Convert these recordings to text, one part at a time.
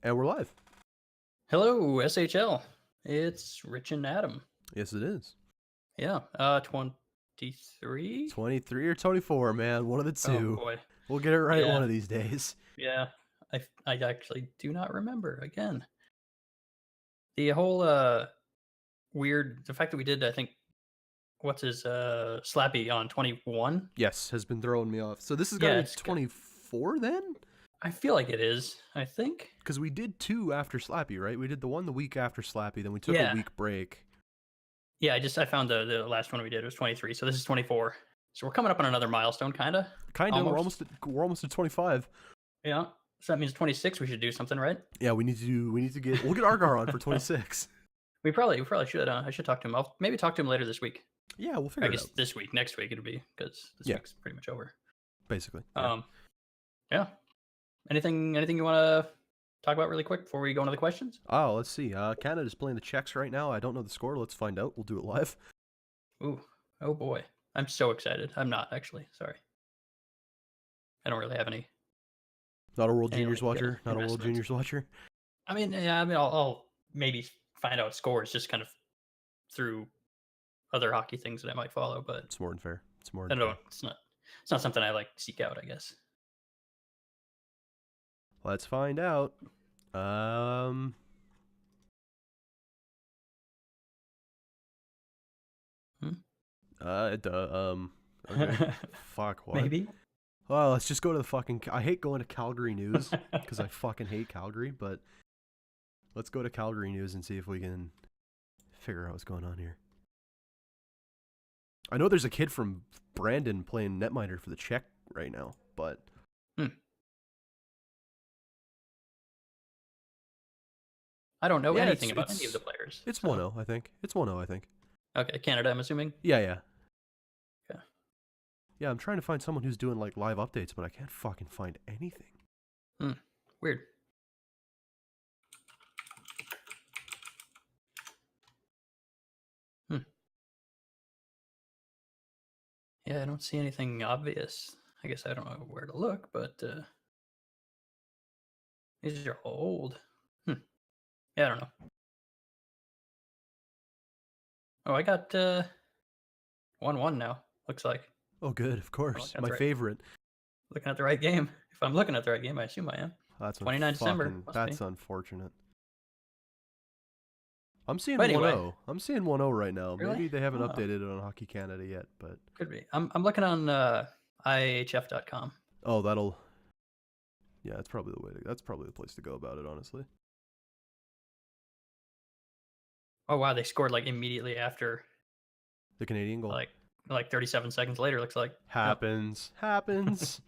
And we're live. Hello, SHL. It's Rich and Adam. Yes, it is. Yeah, 23? 23 or 24, man. One of the two. Oh, boy. We'll get it right Yeah. one of these days. Yeah, I actually do not remember, again. The whole, the fact that we did, I think, what's his, Slappy on 21? Yes, has been throwing me off. So this is Yeah, going to it's be 24 then? I feel like it is, I think. Because we did two after Slappy, right? We did the one the week after Slappy, then we took Yeah. a week break. Yeah, I found the last one we did. It was 23, so this is 24. So we're coming up on another milestone, kind of. Kinda. We're almost at 25. Yeah. So that means 26 we should do something, right? Yeah, we'll get Argar on for 26. We probably should. I should talk to him. I'll maybe talk to him later this week. Yeah, we'll figure I it guess out. this week. Next week it'll be, because this week's pretty much over. Basically. Yeah. Anything you want to talk about really quick before we go into the questions? Oh, let's see. Canada's playing the Czechs right now. I don't know the score. Let's find out. We'll do it live. Ooh. Oh boy. I'm so excited. I'm not, actually. Sorry. I don't really have any. Not a World Any, Juniors like, watcher. Not a World investments. Juniors watcher. I mean, yeah. I mean, I'll maybe find out scores just kind of through other hockey things that I might follow, but It's more than fair. It's more I than don't fair. know. It's not something I like seek out, I guess. Let's find out. Okay. Fuck, what? Maybe. Well, let's just go to the fucking... I hate going to Calgary News, because I fucking hate Calgary, but let's go to Calgary News and see if we can figure out what's going on here. I know there's a kid from Brandon playing netminder for the Czech right now, but... I don't know anything about any of the players. It's 1-0, I think. It's 1-0, I think. Okay, Canada, I'm assuming? Yeah. Okay. Yeah, I'm trying to find someone who's doing, like, live updates, but I can't fucking find anything. Weird. Yeah, I don't see anything obvious. I guess I don't know where to look, but these are old. Yeah, I don't know. Oh, I got 1-1 now, looks like. Oh, good, of course. My favorite. Looking at the right game. If I'm looking at the right game, I assume I am. That's 29 December. That's unfortunate. I'm seeing anyway, 1-0. I'm seeing 1-0 right now. Really? Maybe they haven't updated it on Hockey Canada yet, but could be. I'm looking on IHF.com. Oh, that'll... Yeah, that's probably the way to... That's probably the place to go about it, honestly. Oh, wow, they scored, like, immediately after... The Canadian goal. Like 37 seconds later, looks like. Happens. Happens.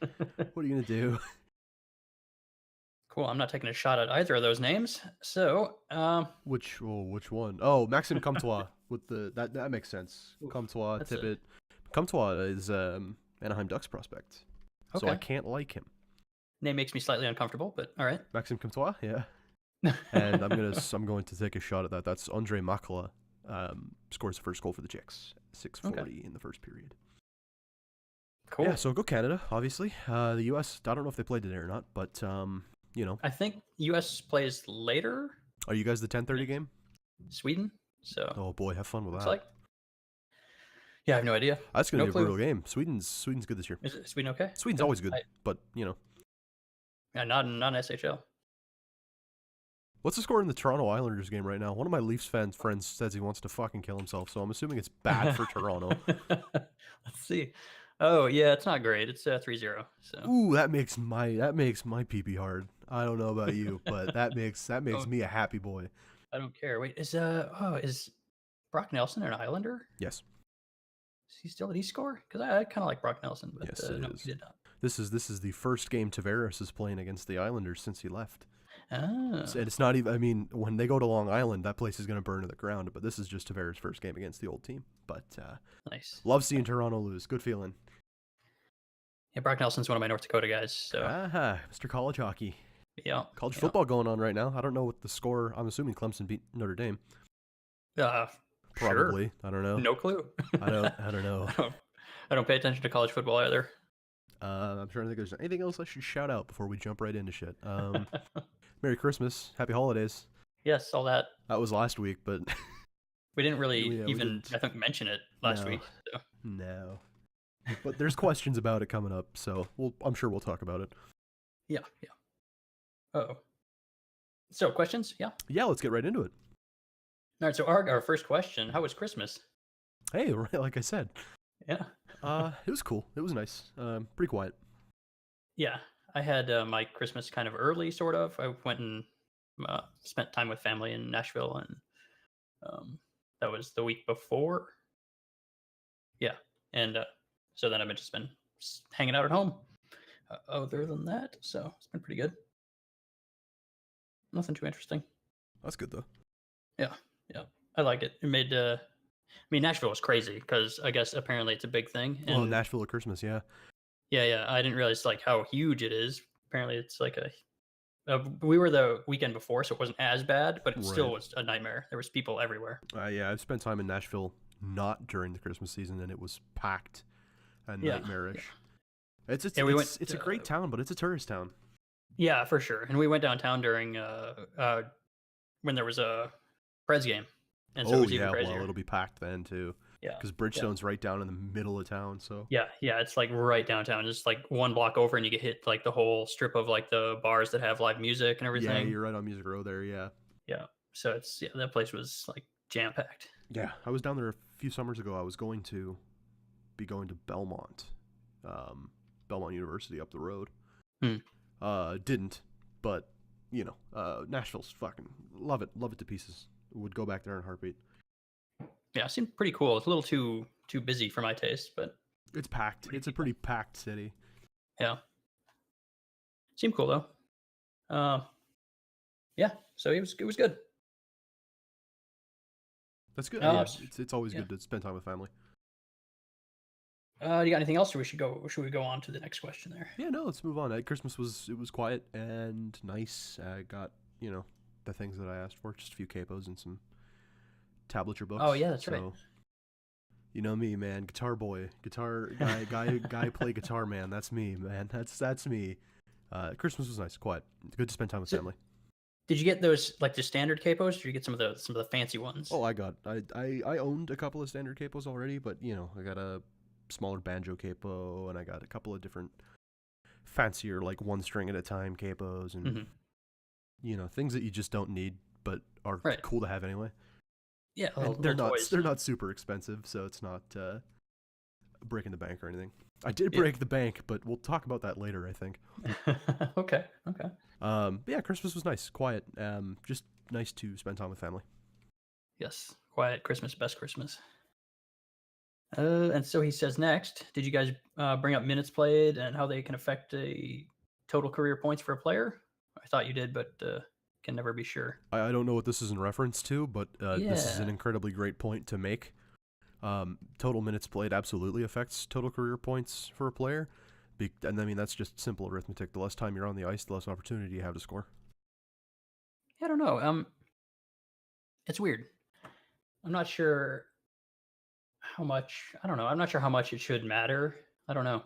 What are you going to do? Cool, I'm not taking a shot at either of those names. So, Which one? Oh, Maxime Comtois with the... That makes sense. Oof, Comtois, Tippett. Comtois is Anaheim Ducks prospect. So I can't like him. Name makes me slightly uncomfortable, but all right. Maxime Comtois, yeah. And I'm going to take a shot at that. That's Andre Makala. Scores the first goal for the Czechs. 6:40 in the first period. Cool. Yeah, so go Canada, obviously. The U.S., I don't know if they played today or not, but, you know. I think U.S. plays later. Are you guys the 10:30 game? Sweden. So. Oh, boy, have fun with that. Like, yeah, I have no idea. That's going to be a brutal game. Sweden's good this year. Is Sweden okay? Sweden's always good, but, you know. Yeah, not in SHL. What's the score in the Toronto Islanders game right now? One of my Leafs friends says he wants to fucking kill himself, so I'm assuming it's bad for Toronto. Let's see. Oh, yeah, it's not great. It's 3-0. So. Ooh, that makes my pee-pee hard. I don't know about you, but that makes me a happy boy. I don't care. Wait, is Brock Nelson an Islander? Yes. Did he score? Because I kind of like Brock Nelson, but yes, no, he did not. This is the first game Tavares is playing against the Islanders since he left. Oh. And it's not even, I mean, when they go to Long Island, that place is going to burn to the ground, but this is just Tavares' first game against the old team. But nice. Love seeing Toronto lose. Good feeling. Yeah, Brock Nelson's one of my North Dakota guys. So. Mr. College Hockey. Yeah. College football going on right now. I don't know what the score, I'm assuming Clemson beat Notre Dame. Probably. Sure. I don't know. No clue. I don't know. I don't pay attention to college football either. I'm trying to think if there's anything else I should shout out before we jump right into shit. Merry Christmas, Happy Holidays. Yes, all that. That was last week, but We didn't really yeah, we even, didn't. I think, mention it last No, week. So. no. But there's questions about it coming up, so I'm sure we'll talk about it. Yeah. Oh. So questions? Yeah. Yeah, let's get right into it. All right. So our first question: how was Christmas? Hey, right, like I said, Yeah. it was cool. It was nice. Pretty quiet. Yeah. I had my Christmas kind of early, sort of. I went and spent time with family in Nashville, and that was the week before. Yeah. And so then I've just been hanging out at home. Other than that, so it's been pretty good. Nothing too interesting. That's good though. Yeah. I liked it. It made. I mean, Nashville was crazy because I guess apparently it's a big thing. And Oh, Nashville at Christmas, yeah. Yeah. I didn't realize like how huge it is. Apparently, it's like we were the weekend before, so it wasn't as bad, but it still Right. was a nightmare. There was people everywhere. Yeah, I've spent time in Nashville not during the Christmas season, and it was packed and Yeah. nightmarish. It's a great town, but it's a tourist town. Yeah, for sure. And we went downtown during when there was a Preds game, and so it was even crazier. Well, it'll be packed then too. Yeah, because Bridgestone's right down in the middle of town. So yeah, it's like right downtown, just like one block over, and you get hit like the whole strip of like the bars that have live music and everything. Yeah, you're right on Music Row there. Yeah. So that place was like jam packed. Yeah, I was down there a few summers ago. I was going to Belmont, Belmont University up the road. Didn't, but Nashville's fucking love it to pieces. Would go back there in a heartbeat. Yeah, it seemed pretty cool. It's a little too busy for my taste, but it's packed. It's a pretty packed city. Yeah, seemed cool though. Yeah, so it was good. That's good. Yeah, it's always good to spend time with family. Do you got anything else, or should we go on to the next question there? Yeah, no, let's move on. Christmas was quiet and nice. I got the things that I asked for, just a few capos and some tablature books. Oh yeah, that's right. You know me, man. Guitar boy, guitar guy play guitar, man. That's me, man. That's me. Christmas was nice, quiet. Good to spend time with family. Did you get those like the standard capos, or did you get some of the fancy ones? Oh, I owned a couple of standard capos already, but I got a smaller banjo capo, and I got a couple of different fancier like one string at a time capos, and things that you just don't need but are cool to have anyway. Yeah, they're not super expensive, so it's not breaking the bank or anything. I did break the bank, but we'll talk about that later, I think. Okay. Yeah, Christmas was nice, quiet. Just nice to spend time with family. Yes, quiet Christmas, best Christmas. And so he says next, did you guys bring up minutes played and how they can affect a total career points for a player? I thought you did, but can never be sure. I don't know what this is in reference to, but this is an incredibly great point to make. Total minutes played absolutely affects total career points for a player. And I mean, that's just simple arithmetic. The less time you're on the ice, the less opportunity you have to score. I don't know. It's weird. I'm not sure how much. I don't know. I'm not sure how much it should matter. I don't know.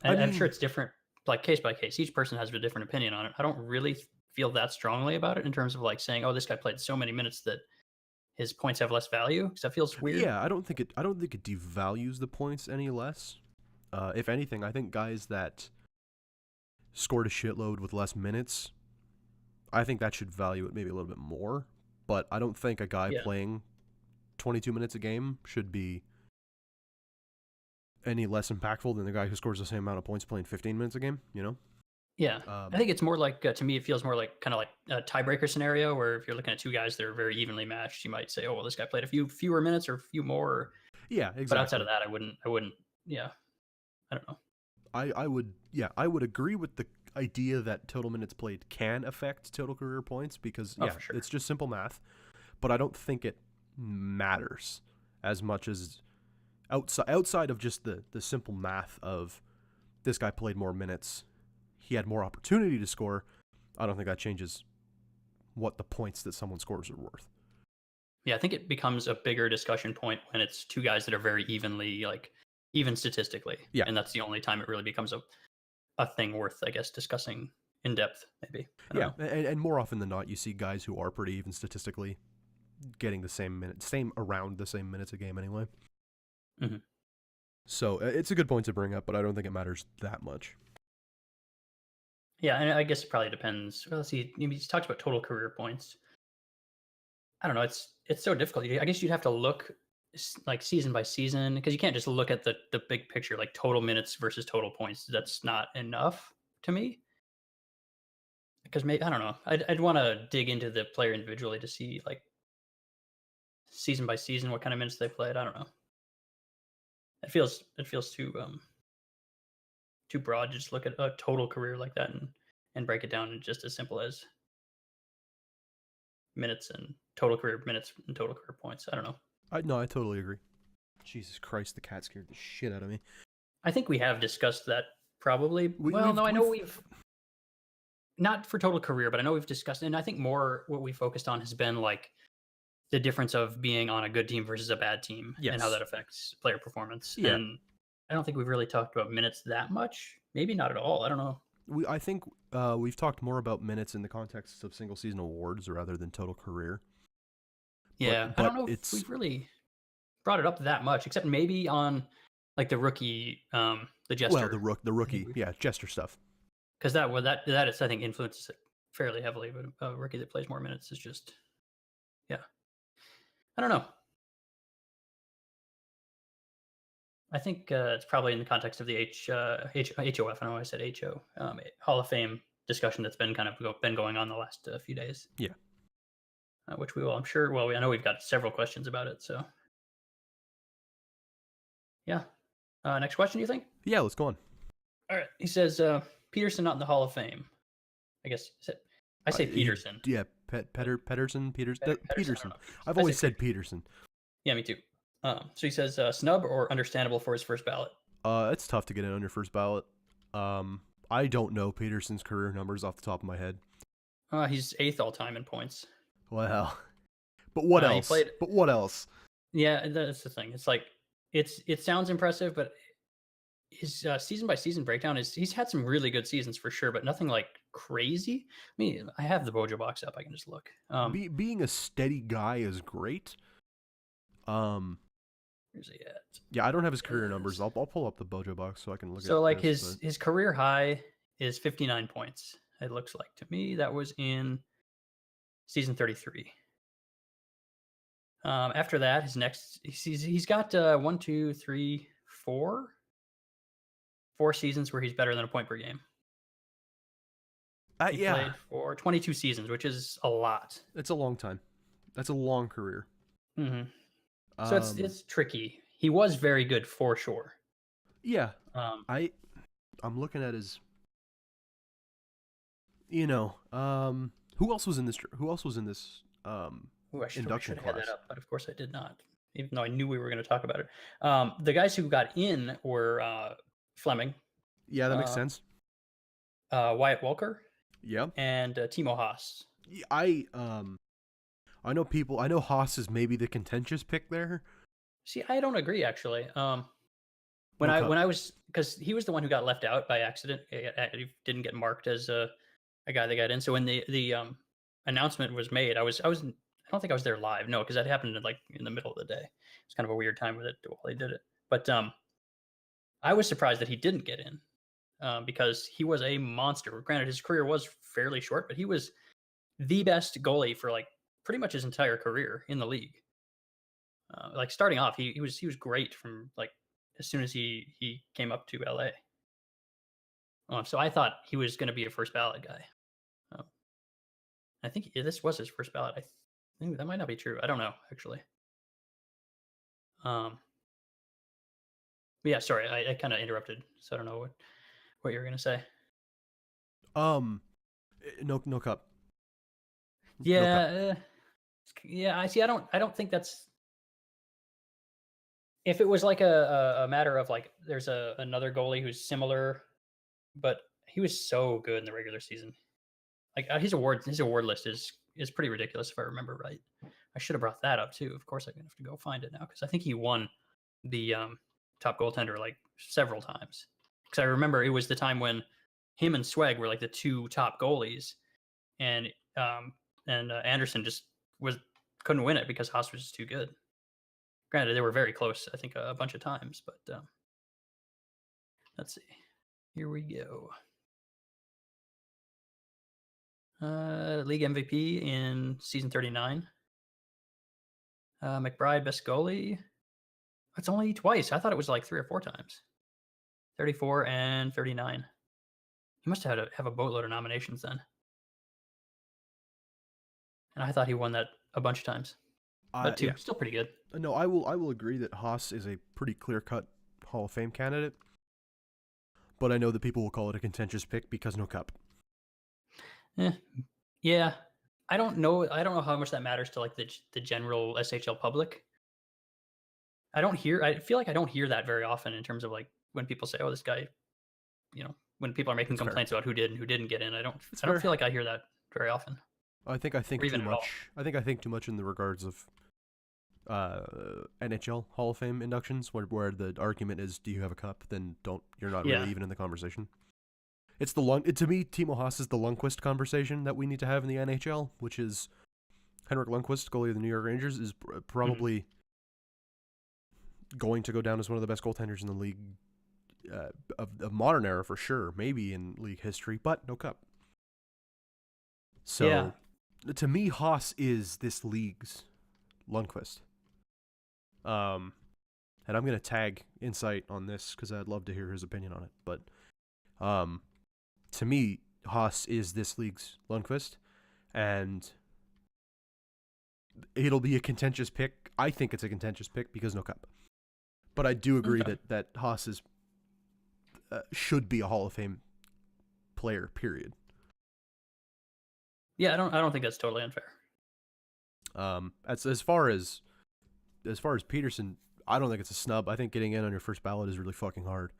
I'm sure it's different, like case by case. Each person has a different opinion on it. I don't really feel that strongly about it in terms of like saying, "Oh, this guy played so many minutes that his points have less value," because that feels weird. Yeah, I don't think it devalues the points any less. If anything, I think guys that scored a shitload with less minutes, I think that should value it maybe a little bit more. But I don't think a guy playing 22 minutes a game should be any less impactful than the guy who scores the same amount of points playing 15 minutes a game, Yeah, I think it's more like, to me, it feels more like kind of like a tiebreaker scenario where if you're looking at two guys that are very evenly matched, you might say, oh, well, this guy played a few fewer minutes or a few more. Yeah, exactly. But outside of that, I wouldn't. Yeah, I don't know. I would agree with the idea that total minutes played can affect total career points because it's just simple math, but I don't think it matters as much as outside of just the simple math of this guy played more minutes, he had more opportunity to score. I don't think that changes what the points that someone scores are worth. Yeah, I think it becomes a bigger discussion point when it's two guys that are very even statistically. Yeah. And that's the only time it really becomes a thing worth, I guess, discussing in depth, maybe. Yeah, and more often than not, you see guys who are pretty even statistically getting the around the same minutes a game anyway. Mm-hmm. So it's a good point to bring up, but I don't think it matters that much. Yeah, and I guess it probably depends. Well, let's see. You talked about total career points. I don't know. It's so difficult. I guess you'd have to look like season by season, because you can't just look at the big picture, like total minutes versus total points. That's not enough to me. Because maybe, I don't know. I'd want to dig into the player individually to see, like, season by season what kind of minutes they played. I don't know. It feels too broad to just look at a total career like that and break it down in just as simple as minutes and total career minutes and total career points. I don't know. I totally agree. Jesus Christ, the cat scared the shit out of me. I think we have discussed that probably. I know we've not for total career, but I know we've discussed, and I think more what we focused on has been like the difference of being on a good team versus a bad team, and how that affects player performance. Yeah. And I don't think we've really talked about minutes that much. Maybe not at all. I don't know. I think we've talked more about minutes in the context of single season awards rather than total career. Yeah, but I don't know if we've really brought it up that much, except maybe on like the rookie, the Jester. Well, the rookie, yeah, Jester stuff. Because that is, I think, influences it fairly heavily. But a rookie that plays more minutes is just, yeah. I don't know. I think it's probably in the context of the HOF. I know I said HO, Hall of Fame discussion that's been been going on the last few days. Yeah. Which we will, I'm sure. Well, I know we've got several questions about it. So, yeah. Next question, you think? Yeah, let's go on. All right. He says Peterson not in the Hall of Fame. I guess I say Peterson. Yeah, Peterson. I've always said Peterson. Yeah, me too. So he says snub or understandable for his first ballot. It's tough to get in on your first ballot. I don't know Peterson's career numbers off the top of my head. He's 8th all time in points. Well, but what else? But what else? Yeah, that's the thing. It's like it sounds impressive, but his season by season breakdown he's had some really good seasons for sure, but nothing like crazy. I mean, I have the Bojo box up. I can just look. Being a steady guy is great. Where's he at? Yeah, I don't have his career numbers. I'll pull up the Bojo box so I can look at it. So like his career high is 59 points. It looks like to me that was in season 33. After that, his next he's got 1, 2, 3, 4 seasons where he's better than a point per game. He played for 22 seasons, which is a lot. It's a long time. That's a long career. Mm-hmm. So it's tricky. He was very good for sure. Yeah. I'm looking at his. Who else was in this? I should have had that up, but of course I did not. Even though I knew we were going to talk about it. The guys who got in were Fleming. Yeah, that makes sense. Wyatt Walker. Yeah. And Timo Haas. I know Haas is maybe the contentious pick there. See, I don't agree actually. When I was, because he was the one who got left out by accident. He didn't get marked as a guy that got in. So when the announcement was made, I don't think I was there live. No, because that happened in the middle of the day. It's kind of a weird time with it while they did it. But I was surprised that he didn't get in because he was a monster. Granted, his career was fairly short, but he was the best goalie for pretty much his entire career in the league. Starting off, he was great from as soon as he came up to LA. So I thought he was going to be a first ballot guy. I think this was his first ballot. I think that might not be true. I don't know actually. But yeah, sorry, I kind of interrupted, so I don't know what you were gonna say. No cup. Yeah, yeah. I see. I don't think that's. If it was a matter of there's another goalie who's similar, but he was so good in the regular season. His award list is pretty ridiculous if I remember right. I should have brought that up too. Of course, I'm gonna have to go find it now because I think he won the top goaltender several times. Because I remember it was the time when him and Swag were like the two top goalies, and Anderson just couldn't win it because Haas was just too good. Granted, they were very close, I think, a bunch of times, but let's see. Here we go. League MVP in season 39. McBride, best goalie. It's only twice. I thought it was like 3 or 4 times. 34 and 39. He must have a boatload of nominations then. And I thought he won that a bunch of times. But two, still pretty good. No, I will agree that Haas is a pretty clear-cut Hall of Fame candidate. But I know that people will call it a contentious pick because no cup. Yeah. I don't know how much that matters to like the general SHL public. I feel like I don't hear that very often in terms of like when people say, "Oh, this guy," when people are making complaints about who did and who didn't get in. I don't feel like I hear that very often. I think too much. I think too much in the regards of NHL Hall of Fame inductions, where the argument is, do you have a cup? Then you're not really even in the conversation. It's to me, Timo Haas is the Lundqvist conversation that we need to have in the NHL, which is Henrik Lundqvist, goalie of the New York Rangers, is probably going to go down as one of the best goaltenders in the league of modern era for sure, maybe in league history, but no cup. So, to me, Haas is this league's Lundqvist. And I'm going to tag Insight on this because I'd love to hear his opinion on it. But to me, Haas is this league's Lundqvist, and it'll be a contentious pick. I think it's a contentious pick because no cup. But I do agree that Haas should be a Hall of Fame player, period. Yeah, I don't think that's totally unfair. As far as Peterson, I don't think it's a snub. I think getting in on your first ballot is really fucking hard.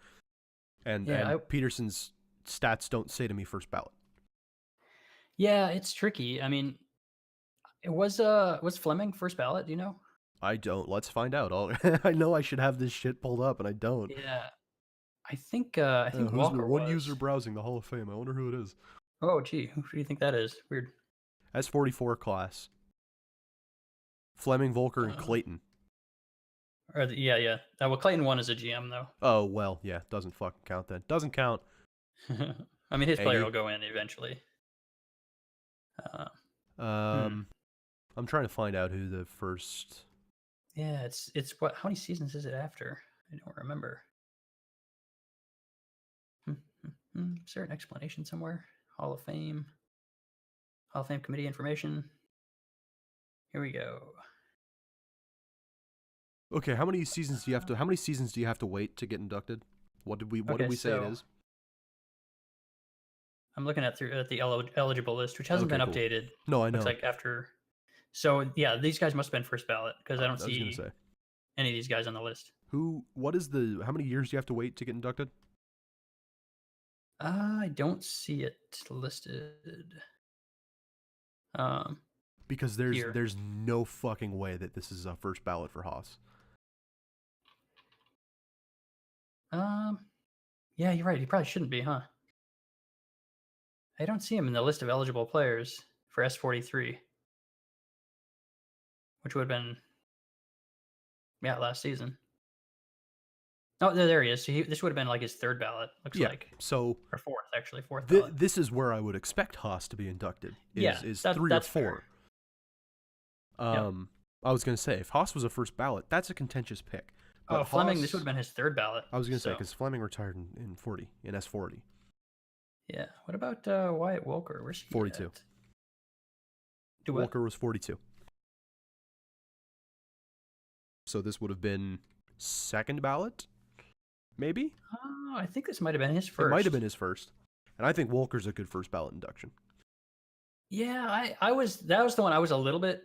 And Peterson's stats don't say to me first ballot. Yeah, it's tricky. I mean, it was Fleming first ballot, do you know? I don't. Let's find out. I know I should have this shit pulled up, and I don't. Yeah. I think Walker one user browsing the Hall of Fame. I wonder who it is. Oh, gee. Who do you think that is? Weird. That's 44 class. Fleming, Volker, and Clayton. Yeah. Well, Clayton won as a GM, though. Oh, well, yeah. Doesn't fucking count then. Doesn't count. I mean, his player will go in eventually. I'm trying to find out who the first... Yeah, it's what? How many seasons is it after? I don't remember. Is there an explanation somewhere? Hall of Fame committee information. Here we go. Okay, how many seasons do you have to wait to get inducted? What did we say it is? I'm looking at the eligible list, which hasn't been updated. No, I know. Looks like after. So yeah, these guys must have been first ballot because I don't see any of these guys on the list. How many years do you have to wait to get inducted? I don't see it listed. Because there's no fucking way that this is a first ballot for Haas. Yeah, you're right. He probably shouldn't be, huh? I don't see him in the list of eligible players for S43, which would have been last season. Oh, there he is. So this would have been like his third ballot, looks like. So or fourth, actually. Fourth ballot. This is where I would expect Haas to be inducted. Is 3 or 4. Fair. I was going to say, if Haas was a first ballot, that's a contentious pick. But Fleming, this would have been his third ballot. I was going to say, because Fleming retired in S40. Yeah. What about Wyatt Walker? Where's he 42. At? Walker was 42. So this would have been second ballot, maybe? Oh, I think this might have been his first. It might have been his first. And I think Walker's a good first ballot induction. Yeah, that was the one I was a little bit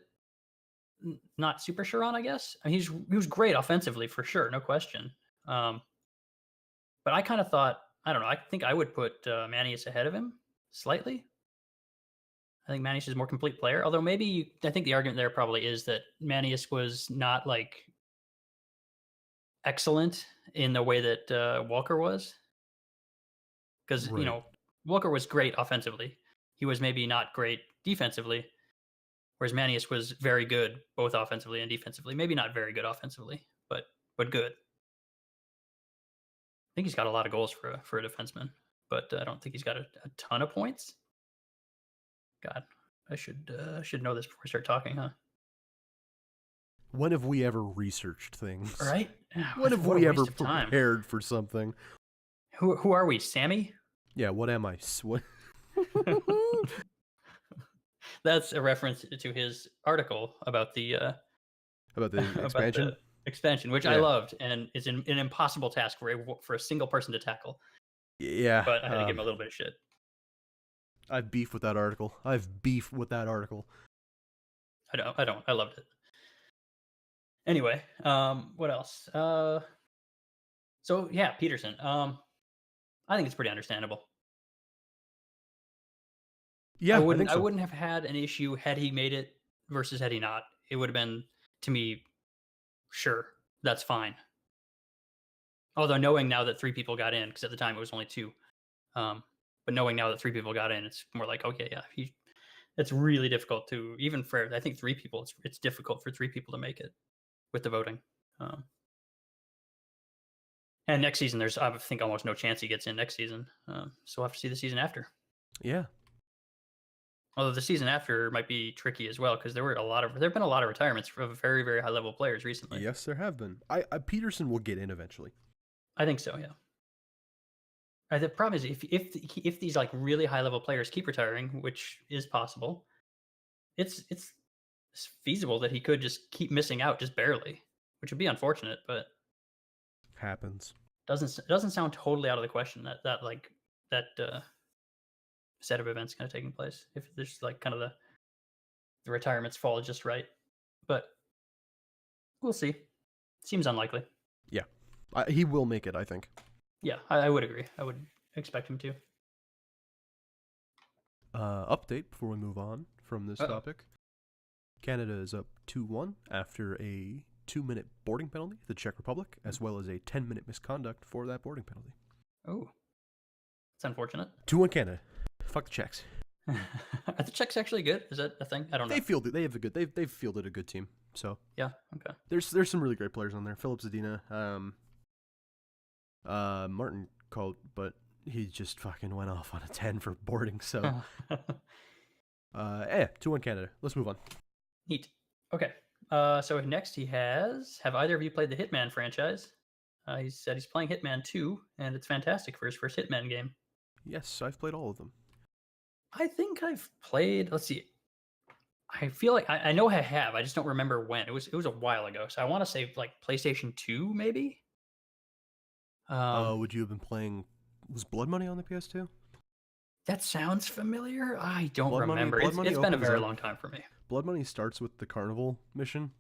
not super sure on, I guess. I mean, he was great offensively for sure, no question. But I kind of thought, I don't know, I think I would put Manius ahead of him slightly. I think Manius is a more complete player, although maybe I think the argument there probably is that Manius was not like excellent in the way that Walker was. Because, Walker was great offensively. He was maybe not great defensively, whereas Manius was very good both offensively and defensively. Maybe not very good offensively, but good. I think he's got a lot of goals for a defenseman, but I don't think he's got a ton of points. God, I should know this before we start talking, huh? When have we ever researched things? Right? When have What we a ever waste of time. prepared for something? Who are we, Sammy? Yeah, what am I? What? That's a reference to his article about the About the about expansion? the expansion, which I loved, and is an impossible task for a single person to tackle. Yeah. But I had to give him a little bit of shit. I have beef with that article. I don't. I loved it. Anyway, what else? So yeah, Peterson. I think it's pretty understandable. Yeah, I wouldn't have had an issue had he made it versus had he not. It would have been, to me, sure, that's fine. Although knowing now that 3 people got in, because at the time it was only 2, but knowing now that 3 people got in, it's more like, okay, yeah, it's really difficult to, even for, I think 3 people, it's difficult for 3 people to make it with the voting. And next season, there's, I think, almost no chance he gets in next season. So we'll have to see the season after. Yeah. Although the season after might be tricky as well, because there have been a lot of retirements of very, very high level players recently. Yes, there have been. Peterson will get in eventually. I think so. Yeah. The problem is if these like really high level players keep retiring, which is possible, it's feasible that he could just keep missing out just barely, which would be unfortunate, but happens. Doesn't sound totally out of the question that set of events kind of taking place if there's like kind of the retirements fall just right, but we'll see. Seems unlikely. Yeah, he will make it, I think. Yeah, I would agree. I would expect him to. Update before we move on from this topic. Canada is up 2-1 after a 2-minute boarding penalty, the Czech Republic, as well as a 10-minute misconduct for that boarding penalty. Oh, it's unfortunate. 2-1 Canada. Fuck the Czechs. Are the Czechs actually good? Is that a thing? I don't know. They've fielded a good team. So yeah, okay. There's some really great players on there. Philip Zadina, Martin called, but he just fucking went off on a 10 for boarding. So 2-1 Canada. Let's move on. Neat. Okay. So next he has, have either of you played the Hitman franchise? He said he's playing Hitman 2, and it's fantastic for his first Hitman game. Yes, I've played all of them. I think I've played, let's see. I feel like I know I have. I just don't remember when. It was a while ago. So I want to say like PlayStation 2 maybe. Would you have been playing, was Blood Money on the PS2? That sounds familiar. I don't remember. It's been a very long time for me. Blood Money starts with the carnival mission.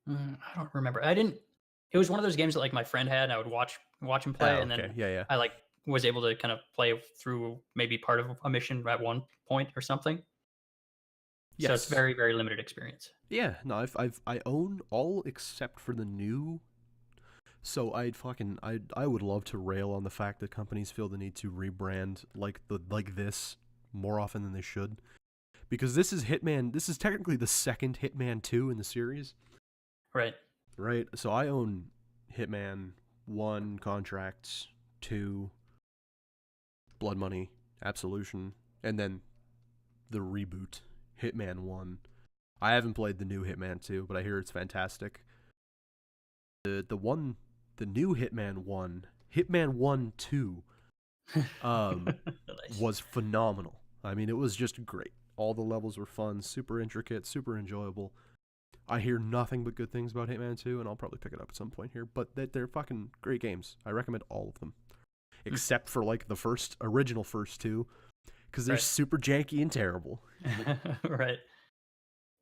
I don't remember. It was one of those games that like my friend had and I would watch him play, and then I like was able to kind of play through maybe part of a mission at one point or something. Yes. So it's very, very limited experience. Yeah, no, I own all except for the new. So I would love to rail on the fact that companies feel the need to rebrand like this more often than they should, because this is Hitman. This is technically the second Hitman 2 in the series. Right. Right. So I own Hitman 1, Contracts, 2, Blood Money, Absolution, and then the reboot, Hitman 1. I haven't played the new Hitman 2, but I hear it's fantastic. The new Hitman 1, Hitman 1 2, nice. was phenomenal. I mean, it was just great. All the levels were fun, super intricate, super enjoyable. I hear nothing but good things about Hitman 2, and I'll probably pick it up at some point here. But they're fucking great games. I recommend all of them, except for like the original first 2, because they're super janky and terrible. Right.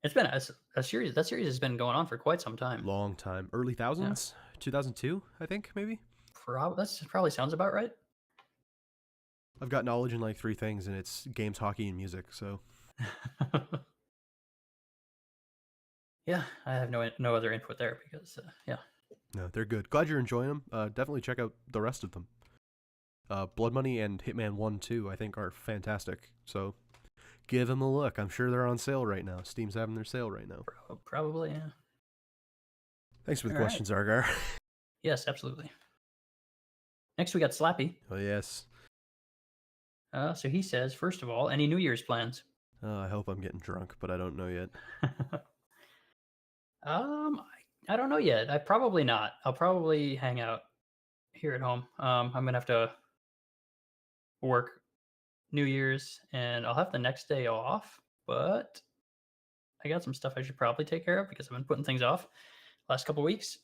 It's been a series. That series has been going on for quite some time. Long time. Early thousands, 2002, I think maybe. That probably sounds about right. I've got knowledge in like 3 things, and it's games, hockey, and music. So. Yeah, I have no other input there because yeah. No, they're good. Glad you're enjoying them. Definitely check out the rest of them. Blood Money and Hitman 1 2, I think, are fantastic. So give them a look. I'm sure they're on sale right now. Steam's having their sale right now. Probably, yeah. Thanks for the questions, Argar. Yes, absolutely. Next, we got Slappy. Oh, yes. So he says, first of all, any New Year's plans? I hope I'm getting drunk, but I don't know yet. I don't know yet. Probably not. I'll probably hang out here at home. I'm gonna have to work New Year's, and I'll have the next day off. But I got some stuff I should probably take care of because I've been putting things off last couple weeks.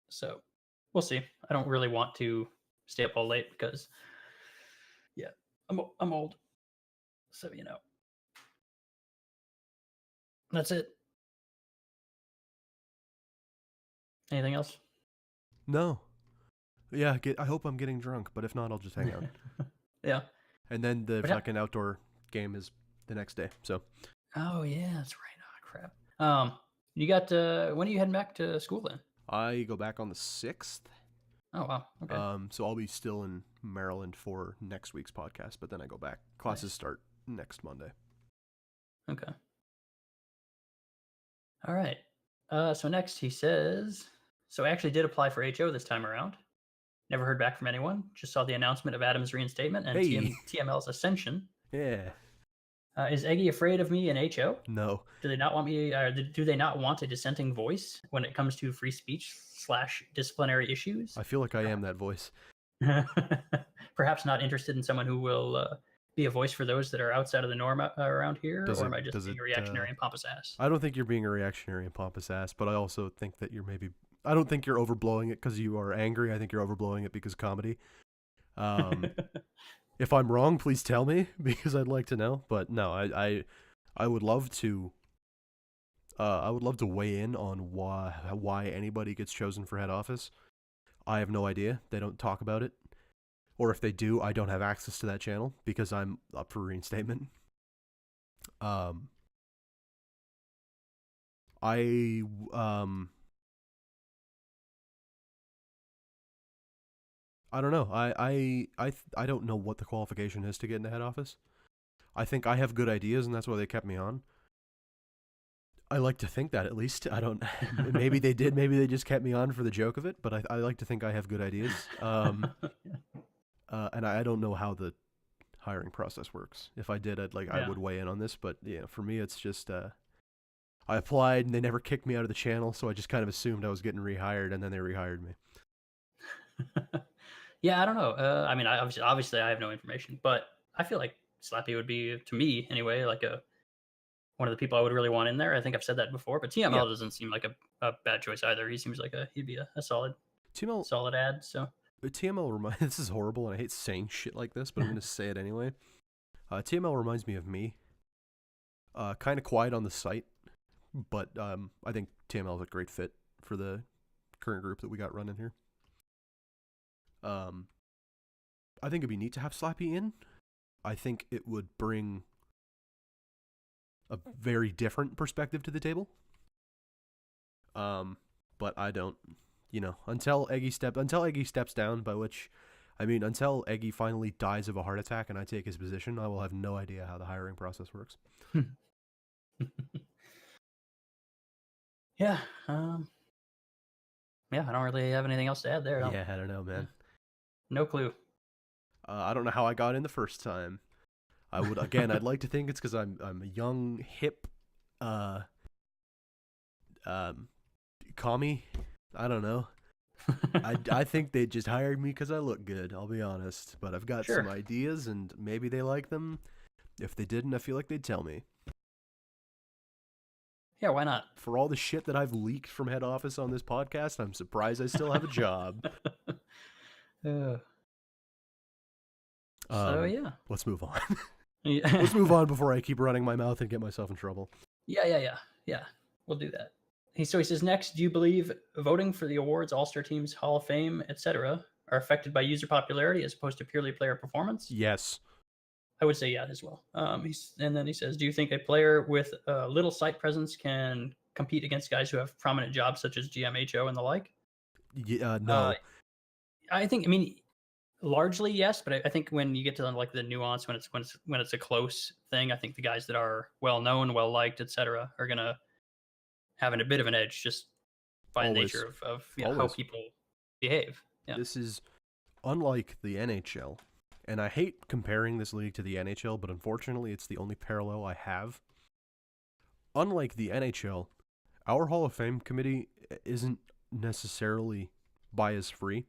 So we'll see. I don't really want to stay up all late because, yeah, I'm old. So that's it. Anything else? No. Yeah, I hope I'm getting drunk, but if not, I'll just hang out. Yeah. And then the fucking outdoor game is the next day. So. Oh yeah, that's right. Oh crap. You got when are you heading back to school then? I go back on the 6th. Oh wow. Okay. So I'll be still in Maryland for next week's podcast, but then I go back. Classes start next Monday. Okay. All right. So next he says, so I actually did apply for HO this time around. Never heard back from anyone. Just saw the announcement of Adam's reinstatement and TML's ascension. Yeah. Is Eggy afraid of me in HO? No. Do they not want me? Do they not want a dissenting voice when it comes to free speech / disciplinary issues? I feel like I am that voice. Perhaps not interested in someone who will be a voice for those that are outside of the norm around here, or am I just being a reactionary and pompous ass? I don't think you're being a reactionary and pompous ass, but I also think that you're I don't think you're overblowing it because you are angry. I think you're overblowing it because comedy. If I'm wrong, please tell me because I'd like to know. But no, I would love to. I would love to weigh in on why anybody gets chosen for head office. I have no idea. They don't talk about it, or if they do, I don't have access to that channel because I'm up for reinstatement. I don't know. I don't know what the qualification is to get into head office. I think I have good ideas, and that's why they kept me on. I like to think that, at least. I don't. Maybe they did. Maybe they just kept me on for the joke of it. But I like to think I have good ideas. And I don't know how the hiring process works. If I did, I would weigh in on this. But yeah, for me, it's just I applied and they never kicked me out of the channel, so I just kind of assumed I was getting rehired, and then they rehired me. Yeah, I don't know. I mean, obviously I have no information, but I feel like Slappy would be, to me anyway, like one of the people I would really want in there. I think I've said that before, but TML doesn't seem like a bad choice either. He seems like he'd be a solid solid ad. So TML this is horrible, and I hate saying shit like this, but I'm gonna say it anyway. TML reminds me of me. Kind of quiet on the site, but I think TML is a great fit for the current group that we got running here. I think it'd be neat to have Slappy in. I think it would bring a very different perspective to the table. But I don't, until Eggy steps down, by which I mean until Eggy finally dies of a heart attack and I take his position, I will have no idea how the hiring process works. Yeah. Yeah, I don't really have anything else to add there. Yeah, I don't know, man. No clue. I don't know how I got in the first time. I'd like to think it's because I'm a young, hip, commie. I don't know. I think they just hired me because I look good. I'll be honest, but I've got some ideas, and maybe they like them. If they didn't, I feel like they'd tell me. Yeah, why not? For all the shit that I've leaked from head office on this podcast, I'm surprised I still have a job. So yeah, let's move on. Let's move on before I keep running my mouth and get myself in trouble. Yeah. We'll do that. He says next, do you believe voting for the awards, All-Star teams, Hall of Fame, etc., are affected by user popularity as opposed to purely player performance? Yes. I would say yeah as well. And then he says, do you think a player with little site presence can compete against guys who have prominent jobs such as GM, HO, and the like? No. I mean, Largely, yes, but I think when you get to like the nuance, when it's a close thing, I think the guys that are well known, well liked, etc., are gonna having a bit of an edge just by the nature Always, of how always. people behave. Yeah. This is unlike the NHL, and I hate comparing this league to the NHL, but unfortunately, it's the only parallel I have. Unlike the NHL, our Hall of Fame committee isn't necessarily bias free.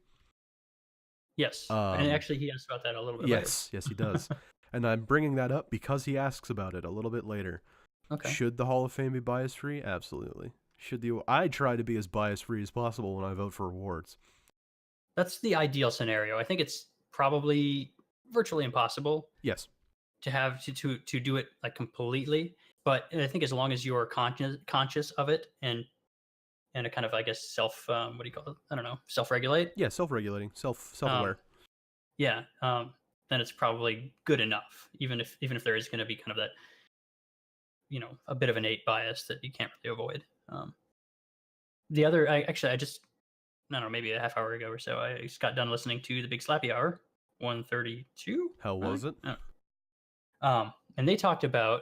Yes, and actually, he asked about that a little bit later. Yes, he does. And I'm bringing that up because he asks about it a little bit later. Okay. Should the Hall of Fame be bias free? Absolutely. I try to be as bias free as possible when I vote for awards. That's the ideal scenario. I think it's probably virtually impossible. Yes. To have to do it like completely, but I think as long as you're conscious of it and a kind of, I guess, what do you call it? I don't know, self-regulate. Yeah, self-regulating, self-aware. Yeah, then it's probably good enough, even if there is going to be kind of that, a bit of innate bias that you can't really avoid. The other, I just, I don't know, maybe a half hour ago or so, I just got done listening to the Big Slappy Hour, 132. How was it? And they talked about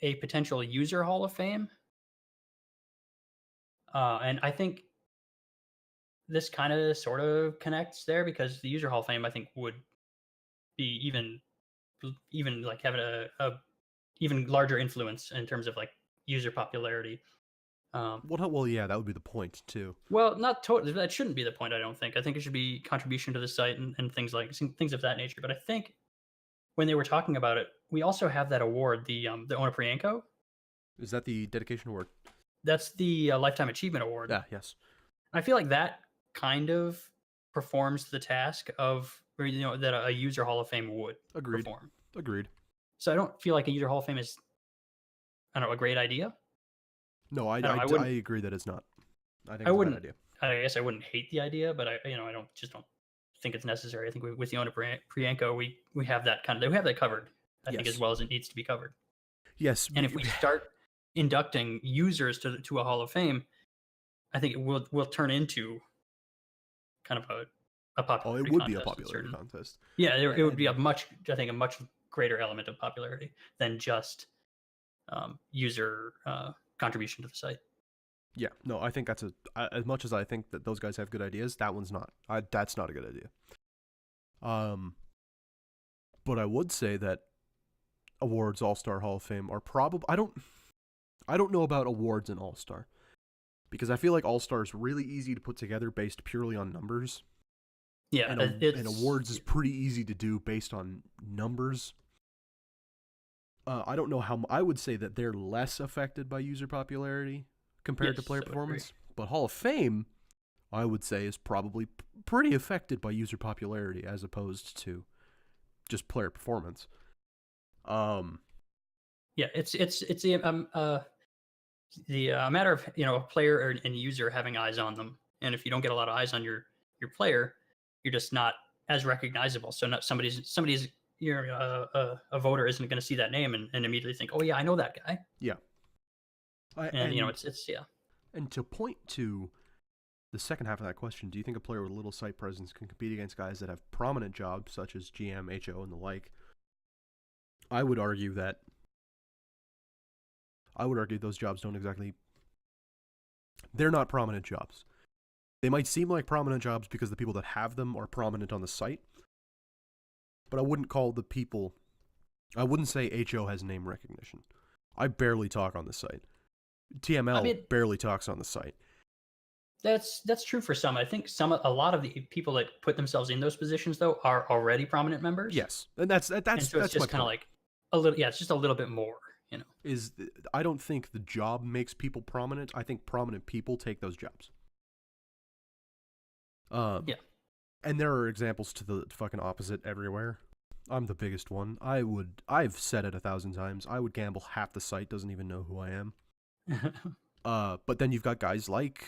a potential user Hall of Fame. And I think this kind of sort of connects there because the user Hall of Fame, I think, would be even like having a even larger influence in terms of like user popularity. Well, yeah, that would be the point too. Well, not totally. That shouldn't be the point. I don't think. I think it should be contribution to the site and things of that nature. But I think when they were talking about it, we also have that award, the Onoprienko. Is that the dedication award? That's the Lifetime Achievement Award. Yeah, yes. I feel like that kind of performs the task of, that a user Hall of Fame would perform. Agreed. So I don't feel like a user Hall of Fame is, I don't know, a great idea. No, I agree that it's not. I think I it's wouldn't. a bad idea. I guess I wouldn't hate the idea, but I don't think it's necessary. I think with the Onoprienko, we have that we have that covered. I think as well as it needs to be covered. Yes. And if we start inducting users to a Hall of Fame, I think it will turn into kind of a popularity. It would be a popularity contest. Yeah, it would be a much greater element of popularity than just user contribution to the site. Yeah, no, I think that's as much as I think that those guys have good ideas, that one's not. That's not a good idea. But I would say that awards All-Star Hall of Fame are probably I don't know about awards and All-Star because I feel like All-Star is really easy to put together based purely on numbers. Yeah, and awards is pretty easy to do based on numbers. I don't know how I would say that they're less affected by user popularity compared to player performance, but Hall of Fame, I would say, is probably pretty affected by user popularity as opposed to just player performance. Yeah, it's the matter of a player and user having eyes on them, and if you don't get a lot of eyes on your player, you're just not as recognizable. So not somebody's a voter isn't going to see that name and immediately think, oh yeah, I know that guy. Yeah. And it's yeah. And to point to the second half of that question, do you think a player with a little site presence can compete against guys that have prominent jobs such as GM, HO, and the like? I would argue those jobs don't exactly. They're not prominent jobs. They might seem like prominent jobs because the people that have them are prominent on the site, but I wouldn't say HO has name recognition. I barely talk on the site. TML barely talks on the site. That's true for some. I think a lot of the people that put themselves in those positions though are already prominent members. Yes, and that's so it's just kind of like a little. Yeah, it's just a little bit more. I don't think the job makes people prominent. I think prominent people take those jobs. Yeah. And there are examples to the fucking opposite everywhere. I'm the biggest one. I've said it 1,000 times. I would gamble half the site doesn't even know who I am. But then you've got guys like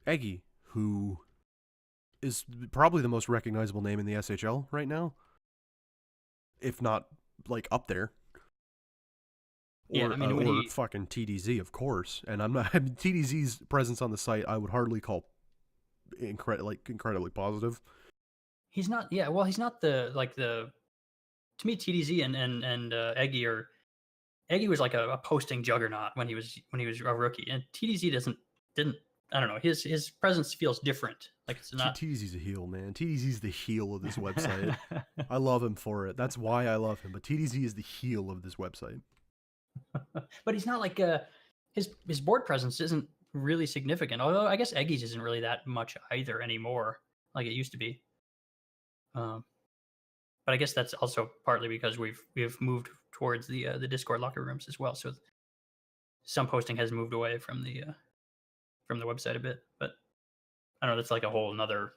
Eggy, who is probably the most recognizable name in the SHL right now, if not like up there. Or fucking TDZ, of course. And TDZ's presence on the site, I would hardly call incredibly positive. He's not. Yeah, well, he's not the like the. To me, TDZ and Eggy are Eggy was like a posting juggernaut when he was a rookie, and TDZ didn't. I don't know. His presence feels different. Like it's not. TDZ's a heel, man. TDZ's the heel of this website. I love him for it. That's why I love him. But TDZ is the heel of this website. But he's not like his board presence isn't really significant. Although I guess Eggy's isn't really that much either anymore, like it used to be. But I guess that's also partly because we've moved towards the Discord locker rooms as well. So some posting has moved away from the website a bit. But I don't know. That's like a whole another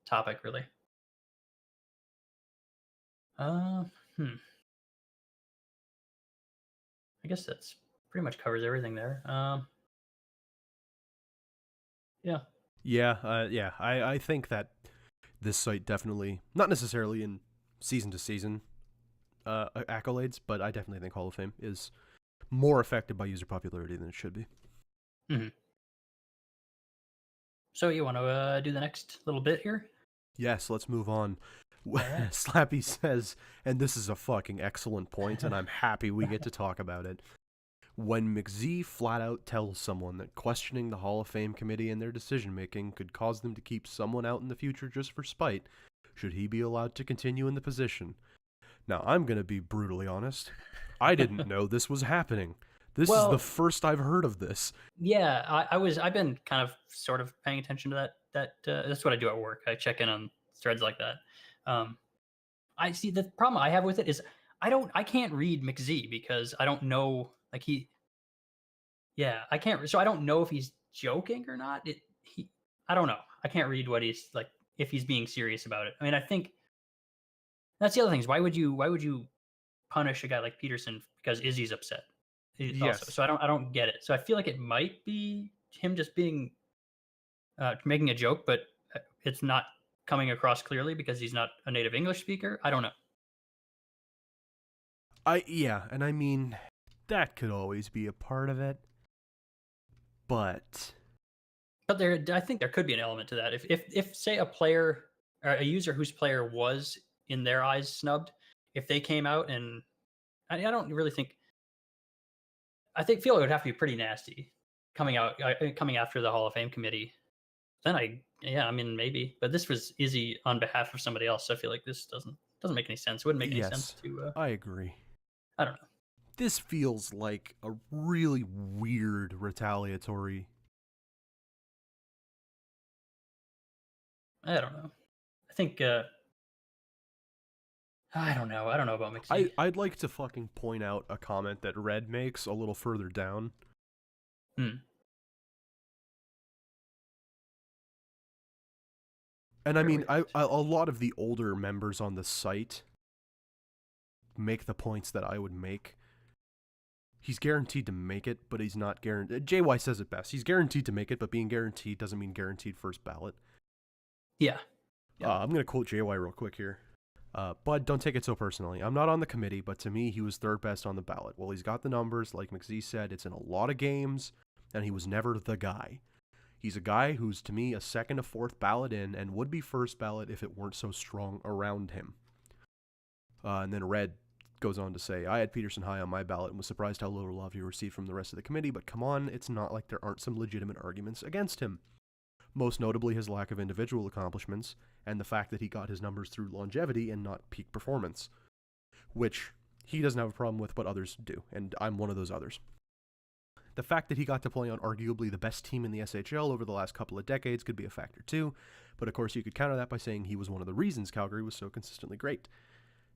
topic, really. Uh, hmm. I guess that's pretty much covers everything there. Yeah. Yeah. I think that this site definitely, not necessarily in season to season accolades, but I definitely think Hall of Fame is more affected by user popularity than it should be. Mm-hmm. So you want to do the next little bit here? Yes, let's move on. Yeah. Slappy says, and this is a fucking excellent point, and I'm happy we get to talk about it. When McZ flat out tells someone that questioning the Hall of Fame committee and their decision making could cause them to keep someone out in the future just for spite, should he be allowed to continue in the position? Now, I'm going to be brutally honest. I didn't know this was happening. This is the first I've heard of this. Yeah, I've been kind of sort of paying attention to that. That's what I do at work. I check in on threads like that. I see the problem I have with it is I can't read McZ because I don't know like I can't, so I don't know if he's joking or not. I don't know. I can't read what he's like if he's being serious about it. I mean, I think that's the other thing is why would you punish a guy like Peterson because Izzy's upset? Yes. Also. So I don't get it. So I feel like it might be him just being making a joke, but it's not coming across clearly because he's not a native English speaker. I don't know. And I mean that could always be a part of it, but I think there could be an element to that. If say a player or a user whose player was in their eyes snubbed, if they came out and I don't really think. I feel it would have to be pretty nasty coming after the Hall of Fame committee. Then I mean maybe, but this was Izzy on behalf of somebody else. So I feel like this doesn't make any sense. It wouldn't make any sense to. I agree. I don't know. This feels like a really weird retaliatory. I don't know. I think. I don't know. I don't know about McZ. I'd like to fucking point out a comment that Red makes a little further down. And I mean, a lot of the older members on the site make the points that I would make. He's guaranteed to make it, but he's not guaranteed. JY says it best. He's guaranteed to make it, but being guaranteed doesn't mean guaranteed first ballot. Yeah. I'm going to quote JY real quick here. Bud, don't take it so personally. I'm not on the committee, but to me, he was third best on the ballot. Well, he's got the numbers. Like McZ said, it's in a lot of games, and he was never the guy. He's a guy who's, to me, a second to fourth ballot in and would be first ballot if it weren't so strong around him. And then Red goes on to say, I had Peterson high on my ballot and was surprised how little love he received from the rest of the committee, but come on, it's not like there aren't some legitimate arguments against him. Most notably his lack of individual accomplishments and the fact that he got his numbers through longevity and not peak performance, which he doesn't have a problem with, but others do, and I'm one of those others. The fact that he got to play on arguably the best team in the SHL over the last couple of decades could be a factor too, but of course you could counter that by saying he was one of the reasons Calgary was so consistently great.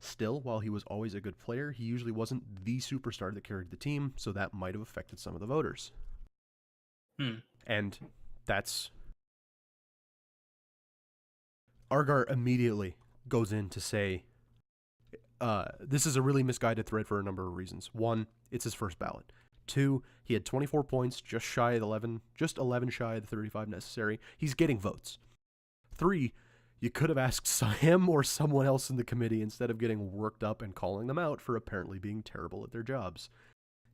Still, while he was always a good player, he usually wasn't the superstar that carried the team, so that might have affected some of the voters. And that's... Argar immediately goes in to say, this is a really misguided thread for a number of reasons. One, it's his first ballot. Two, he had 24 points, just 11 shy of the 35 necessary. He's getting votes. Three, you could have asked him or someone else in the committee instead of getting worked up and calling them out for apparently being terrible at their jobs.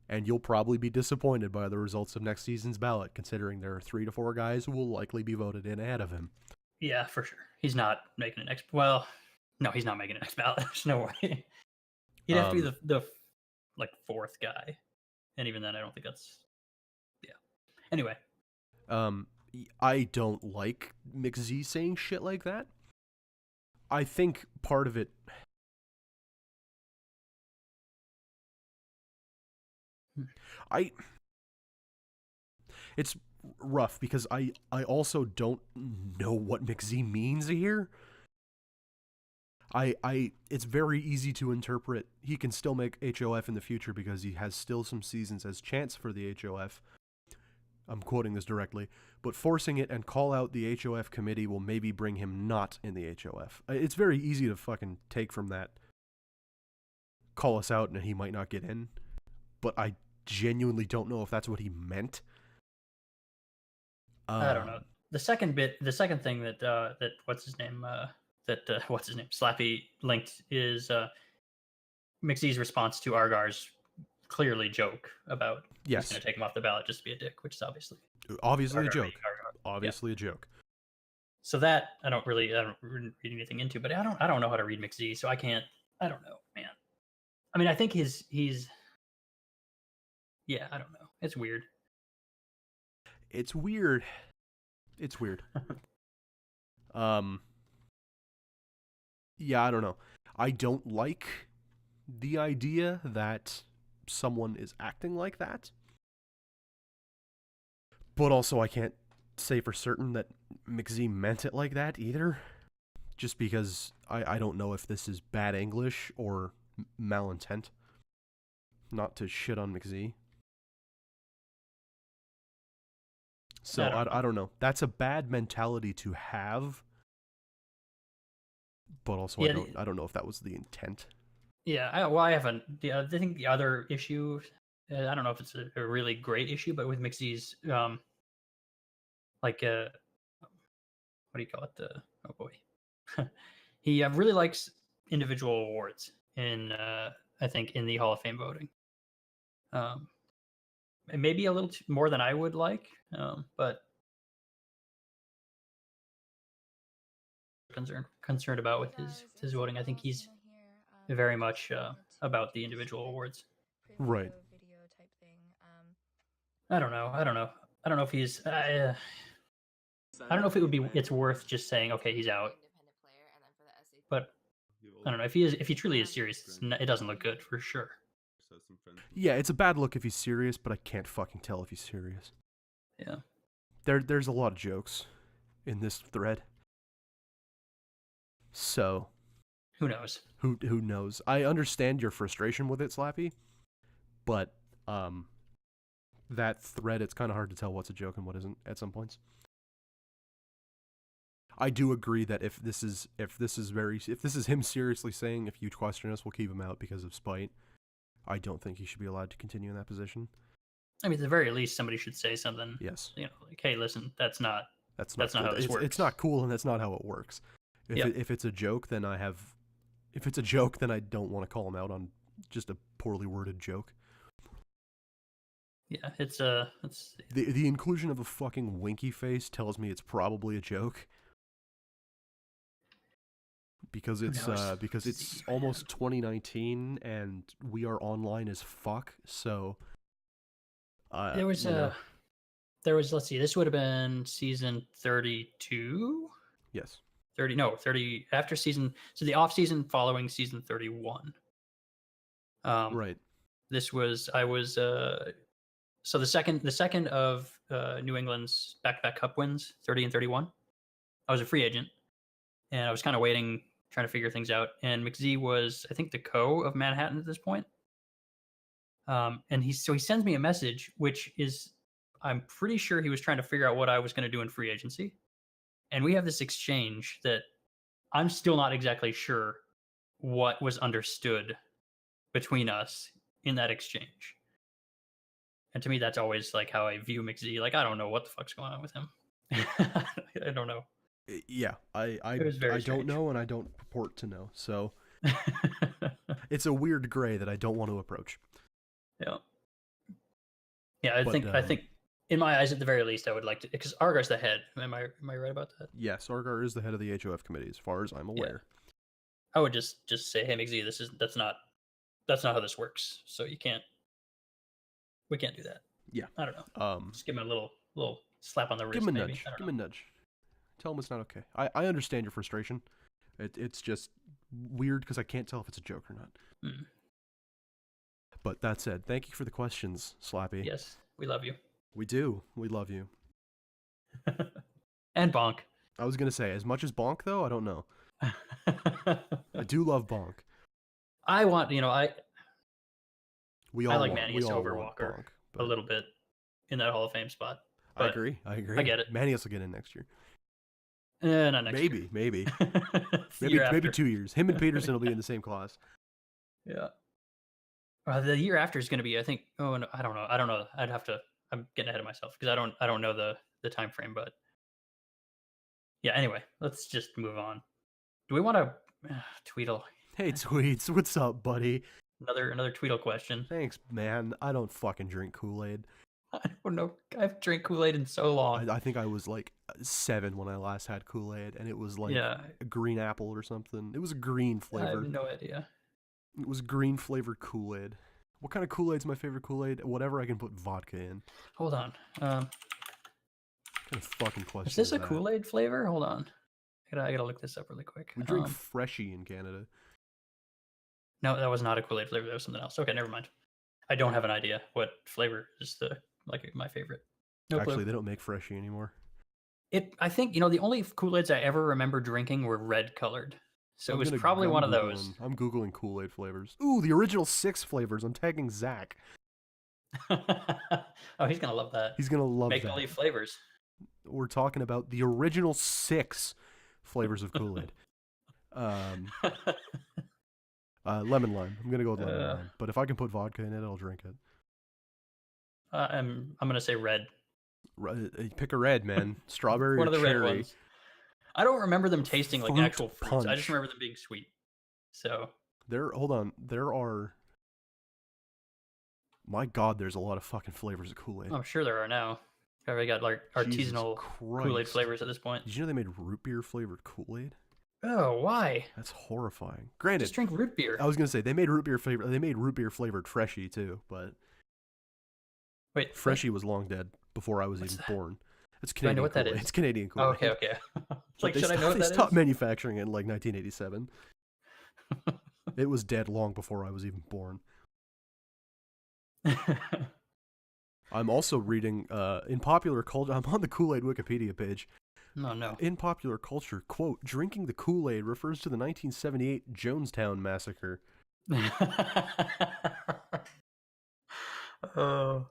And you'll probably be disappointed by the results of next season's ballot, considering there are 3 to 4 guys who will likely be voted in ahead of him. Yeah, for sure. He's not making an X. Well, no, he's not making an X ballot. There's no way. He'd have to be the like fourth guy, and even then, I don't think that's. Yeah. Anyway. I don't like McZ saying shit like that. I think part of it. It's rough because I also don't know what McZ means here. It's very easy to interpret. He can still make HOF in the future because he has still some seasons as chance for the HOF. I'm quoting this directly, but forcing it and call out the HOF committee will maybe bring him not in the HOF. It's very easy to fucking take from that. Call us out and he might not get in, but I genuinely don't know if that's what he meant. I don't know. The second thing that what's his name Slappy linked is McZee's response to Argar's clearly joke about he's going to take him off the ballot just to be a dick, which is obviously a joke. Obviously a joke. So that I don't read anything into, but I don't know how to read McZ, so I don't know, man. I mean, I think he's yeah, I don't know. It's weird. It's weird. Yeah, I don't know. I don't like the idea that someone is acting like that. But also I can't say for certain that McZ meant it like that either. Just because I don't know if this is bad English or malintent. Not to shit on McZ. So I don't know. That's a bad mentality to have. But also I don't know if that was the intent. Yeah, I haven't. I think the other issue, I don't know if it's a really great issue, but with McZee's, what do you call it? Oh boy, he really likes individual awards in, I think, in the Hall of Fame voting. Maybe a little more than I would like, but concerned about with his voting. I think he's very much about the individual awards. Right. I don't know if he's. I don't know if it's worth just saying okay, he's out. But I don't know if he truly is serious. It doesn't look good for sure. Yeah, it's a bad look if he's serious, but I can't fucking tell if he's serious. Yeah. There's a lot of jokes in this thread. So, who knows? Who knows? I understand your frustration with it, Slappy, but that thread, it's kind of hard to tell what's a joke and what isn't at some points. I do agree that if this is him seriously saying, if you question us, we'll keep him out because of spite, I don't think he should be allowed to continue in that position. I mean, at the very least, somebody should say something. Yes. Like, hey, listen, that's not how this works. It's not cool, and that's not how it works. If it's a joke, then I don't want to call him out on just a poorly worded joke. Yeah, it's the inclusion of a fucking winky face tells me it's probably a joke. Because it's almost 2019 and we are online as fuck. So there was let's see, this would have been season 32. Yes. 30 after season. So the off season following season 31. Right. So the second of New England's back-to-back cup wins, 30 and 31. I was a free agent, and I was kind of waiting, trying to figure things out. And McZ was, I think, the co of Manhattan at this point. And he sends me a message, which is, I'm pretty sure he was trying to figure out what I was going to do in free agency. And we have this exchange that I'm still not exactly sure what was understood between us in that exchange. And to me, that's always like how I view McZ. Like, I don't know what the fuck's going on with him. I don't know. Yeah, I don't know, and I don't purport to know. So it's a weird gray that I don't want to approach. Yeah. Yeah, I think in my eyes, at the very least, I would like to, because Argar's the head. Am I right about that? Yes, Argar is the head of the HOF committee, as far as I'm aware. I would just say, hey, McZ, that's not how this works. So we can't do that. Yeah. I don't know. Just give him a little slap on the wrist. Give him a maybe. nudge. Give him a nudge. Tell him it's not okay. I understand your frustration. It's just weird because I can't tell if it's a joke or not. Mm. But that said, thank you for the questions, Slappy. Yes, we love you. We do. We love you. And Bonk. I was gonna say, as much as Bonk though, I don't know. I do love Bonk. I want, we all like want, Manius we all over want Walker Bonk, a little bit in that Hall of Fame spot. I agree. I get it. Manius will get in next year. Not next year. Maybe. maybe 2 years. Him and Peterson will be in the same class. Yeah. The year after is going to be, I think. Oh, no, I don't know. I'd have to. I'm getting ahead of myself because I don't know the time frame. But yeah. Anyway, let's just move on. Do we want to Tweedle? Hey, Tweets, what's up, buddy? Another Tweedle question. Thanks, man. I don't fucking drink Kool-Aid. I don't know. I've drank Kool-Aid in so long. I think I was like 7 when I last had Kool-Aid, and it was like a green apple or something. It was a green flavor. I have no idea. It was green flavored Kool-Aid. What kind of Kool-Aid's my favorite Kool-Aid? Whatever I can put vodka in. Hold on. What kind of fucking question is this a Kool-Aid flavor? Hold on. I gotta look this up really quick. We drink Freshie in Canada. No, that was not a Kool-Aid flavor. That was something else. Okay, never mind. I don't have an idea what flavor is my favorite. No Actually, clue. they don't make Freshie anymore. I think, the only Kool-Aids I ever remember drinking were red colored. So it was probably one of those. I'm Googling Kool-Aid flavors. Ooh, the original 6 flavors. I'm tagging Zach. Oh, he's going to love that. He's going to love that. Make-believe flavors. We're talking about the original 6 flavors of Kool-Aid. Lemon lime. I'm going to go with lemon lime. But if I can put vodka in it, I'll drink it. I'm going to say red. Pick a red, man. Strawberry one or of the cherry. Red ones. I don't remember them tasting like actual fruits. Punch. I just remember them being sweet. So hold on. There are. My God, there's a lot of fucking flavors of Kool-Aid. I'm sure there are now. Probably got like artisanal Kool-Aid flavors at this point. Did you know they made root beer flavored Kool-Aid? Oh, why? That's horrifying. Granted, just drink root beer. I was gonna say they made root beer flavored Freshie too, but wait, Freshie was long dead before I was even born. It's Do Canadian. I know what Kool-Aid. That is? It's Canadian Kool-Aid. Oh, okay. Like, should I know what that is? They stopped manufacturing it in like 1987. It was dead long before I was even born. I'm also reading in popular culture. I'm on the Kool-Aid Wikipedia page. No. In popular culture, quote, drinking the Kool-Aid refers to the 1978 Jonestown Massacre. Oh,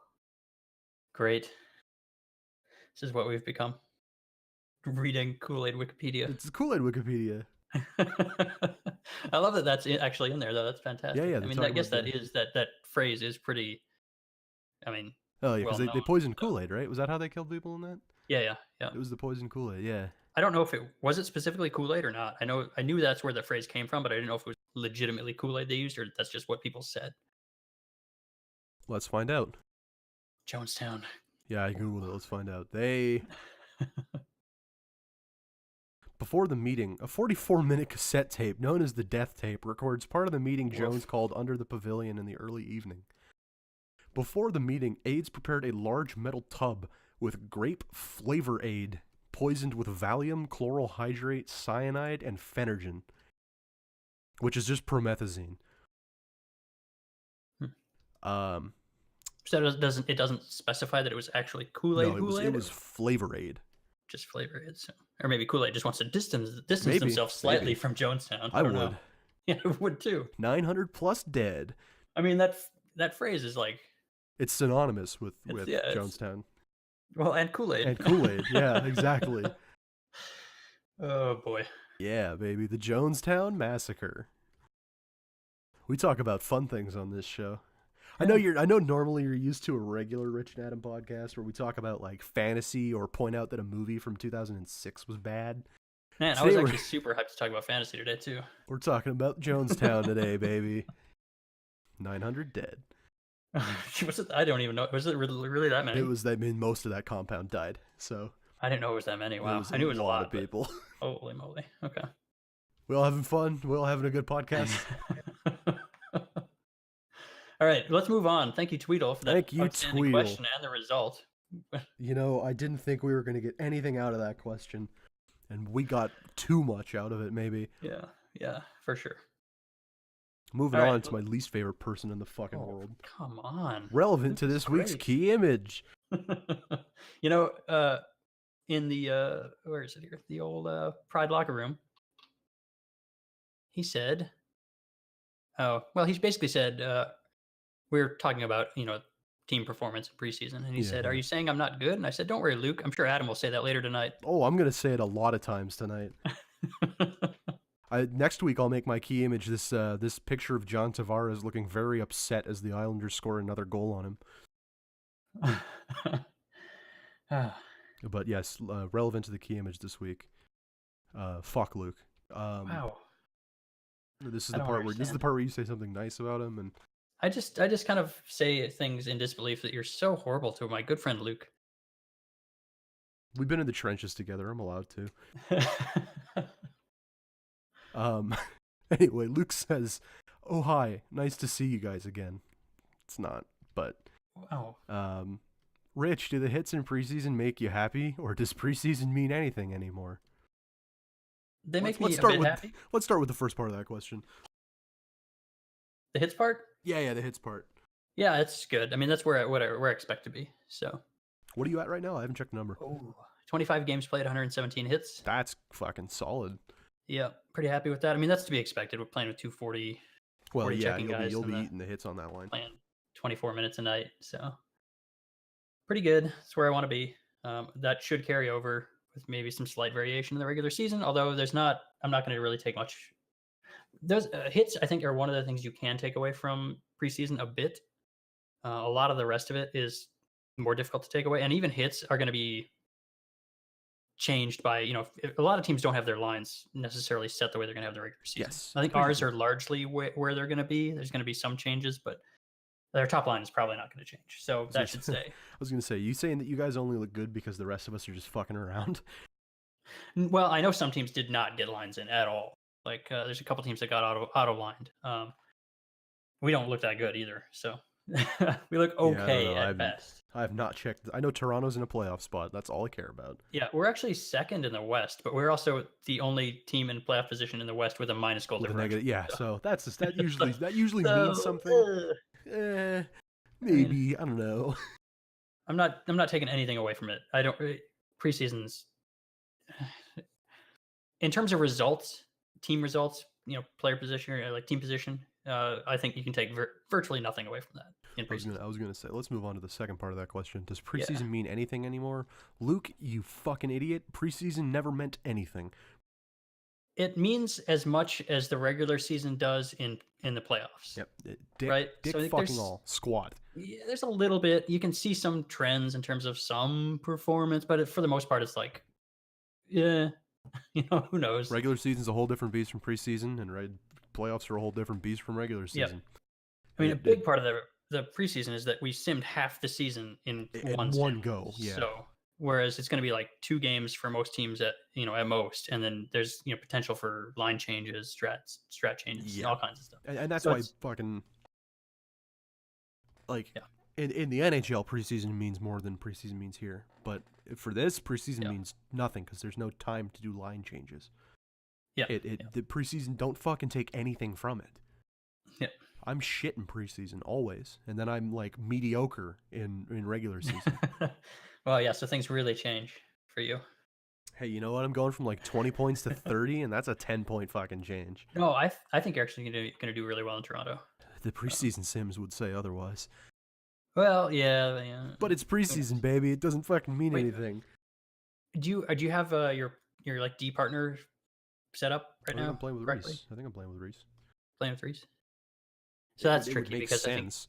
great. This is what we've become. Reading Kool-Aid Wikipedia. It's Kool-Aid Wikipedia. I love that that's actually in there, though. That's fantastic. Yeah. I mean, I guess that phrase is pretty. I mean. Oh yeah, because they poisoned Kool-Aid, right? Was that how they killed people in that? Yeah. It was the poisoned Kool-Aid. Yeah. I don't know if it was specifically Kool-Aid or not. I knew that's where the phrase came from, but I didn't know if it was legitimately Kool-Aid they used or that's just what people said. Let's find out. Jonestown. Yeah, I googled it. Let's find out. Before the meeting, a 44-minute cassette tape known as the Death Tape records part of the meeting Jones called Under the Pavilion in the early evening. Before the meeting, aides prepared a large metal tub with grape flavor aid, poisoned with Valium, chloral hydrate, cyanide, and phenergen, which is just promethazine. So it doesn't specify that it was actually Kool-Aid? No, it was flavor aid. Just flavor aid. So. Or maybe Kool-Aid just wants to distance themselves slightly from Jonestown. I would. Know. Yeah, I would too. 900 plus dead. I mean, that phrase is like... It's synonymous with Jonestown. Well, and Kool-Aid. And Kool-Aid, yeah, exactly. Oh, boy. Yeah, baby, the Jonestown Massacre. We talk about fun things on this show. Yeah. I know normally you're used to a regular Rich and Adam podcast where we talk about like fantasy or point out that a movie from 2006 was bad. Man, I was actually super hyped to talk about fantasy today too. We're talking about Jonestown today, baby. 900 dead. Was it? I don't even know. Was it really that many? It was that most of that compound died. So I didn't know it was that many. it Wow, was I a knew it was a lot lot, of but people. holy moly. Okay. We all having fun. We all having a good podcast. All right, let's move on. Thank you, Tweedle, for that Thank you, outstanding Tweedle. question and the result. You know, I didn't think we were going to get anything out of that question, and we got too much out of it, maybe. Yeah, for sure. Moving on to my least favorite person in the fucking world. Come on. Relevant to this week's key image. You know, in the, where is it here? The old Pride locker room. He said, he's basically said, we were talking about, team performance in preseason. And he said, are you saying I'm not good? And I said, don't worry, Luke. I'm sure Adam will say that later tonight. Oh, I'm going to say it a lot of times tonight. Next week, I'll make my key image this picture of John Tavares looking very upset as the Islanders score another goal on him. But yes, relevant to the key image this week. Fuck Luke. Wow. This is the part where you say something nice about him, and I just kind of say things in disbelief that you're so horrible to my good friend Luke. We've been in the trenches together. I'm allowed to. Anyway, Luke says, "Oh hi, nice to see you guys again." It's not, but wow. Rich, do the hits in preseason make you happy, or does preseason mean anything anymore? They make me a bit happy. Let's start with the first part of that question. The hits part? Yeah, the hits part. Yeah, it's good. I mean, that's where I expect to be. So, what are you at right now? I haven't checked the number. 25 games played, 117 hits. That's fucking solid. Yeah, pretty happy with that. I mean, that's to be expected. We're playing with 240. Well, yeah, you'll be eating the hits on that line. Playing 24 minutes a night, so pretty good. That's where I want to be. That should carry over with maybe some slight variation in the regular season. Although I'm not going to really take much. Those hits, I think, are one of the things you can take away from preseason a bit. A lot of the rest of it is more difficult to take away, and even hits are going to be changed by, a lot of teams don't have their lines necessarily set the way they're going to have the regular season. Yes, I think ours are largely where they're going to be. There's going to be some changes, but their top line is probably not going to change. So that should stay. I was going to say, you saying that you guys only look good because the rest of us are just fucking around? Well, I know some teams did not get lines in at all. Like there's a couple teams that got auto-lined. We don't look that good either. So we look okay at best. I have not checked. I know Toronto's in a playoff spot. That's all I care about. Yeah, we're actually second in the West, but we're also the only team in playoff position in the West with a minus goal differential. Yeah, so that usually means something. Maybe I don't know. I'm not taking anything away from it. I don't preseasons. In terms of results, team results, player position or like team position, I think you can take virtually nothing away from that. I was gonna say, let's move on to the second part of that question. Does preseason mean anything anymore? Luke, you fucking idiot. Preseason never meant anything. It means as much as the regular season does in the playoffs. Yep. Right? Dick so fucking all. Squad. Yeah, there's a little bit. You can see some trends in terms of some performance, but for the most part, it's like, yeah, who knows? Regular season's a whole different beast from preseason, and playoffs are a whole different beast from regular season. Yep. I mean, a big part of the preseason is that we simmed half the season in one go. Yeah. So whereas it's going to be like 2 games for most teams at most, and then there's potential for line changes, strat changes, and all kinds of stuff. And that's why fucking in the NHL preseason means more than preseason means here. But for this, preseason means nothing because there's no time to do line changes. Yeah. The preseason don't fucking take anything from it. Yeah. I'm shit in preseason always, and then I'm like mediocre in regular season. Well, yeah, so things really change for you. Hey, you know what? I'm going from like 20 points to 30, and that's a 10-point fucking change. No, I think you're actually going to do really well in Toronto. The preseason sims would say otherwise. Well, yeah. But it's preseason, baby. It doesn't fucking mean anything. Do you have your like D partner set up right now? I'm playing with Reese. I think I'm playing with Reese. Playing with Reese. So that's tricky because sense.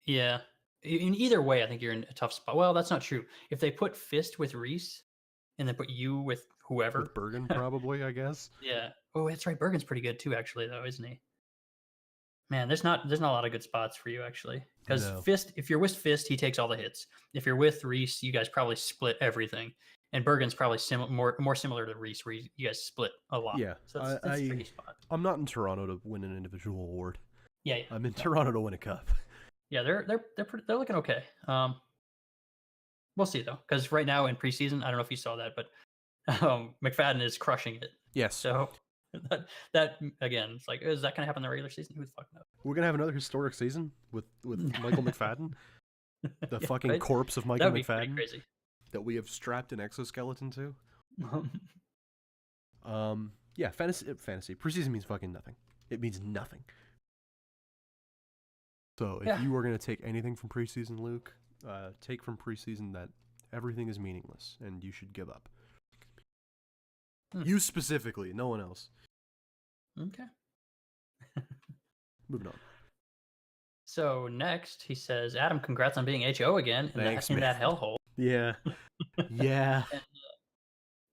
In either way, I think you're in a tough spot. Well, that's not true. If they put Fist with Reese and then put you with whoever. With Bergen, probably, I guess. Yeah. Oh, that's right. Bergen's pretty good too, actually, though, isn't he? Man, there's not a lot of good spots for you actually. Because No. Fist, if you're with Fist, he takes all the hits. If you're with Reese, you guys probably split everything. And Bergen's probably more similar to Reese, where you guys split a lot. Yeah, So that's a tricky spot. I'm not in Toronto to win an individual award. Yeah, I'm in Toronto to win a cup. Yeah, they're looking okay. We'll see though, because right now in preseason, I don't know if you saw that, but McFadden is crushing it. Yes. So that again, it's like, is that going to happen in the regular season? Who the fuck knows? We're gonna have another historic season with Michael McFadden, the fucking corpse of Michael McFadden crazy. that we have strapped an exoskeleton to. Yeah, fantasy preseason means fucking nothing. It means nothing. So if you were gonna take anything from preseason, Luke, take from preseason that everything is meaningless and you should give up. You specifically, no one else. Okay. Moving on. So next, he says, "Adam, congrats on being HO again in that hellhole." Yeah. Yeah. And,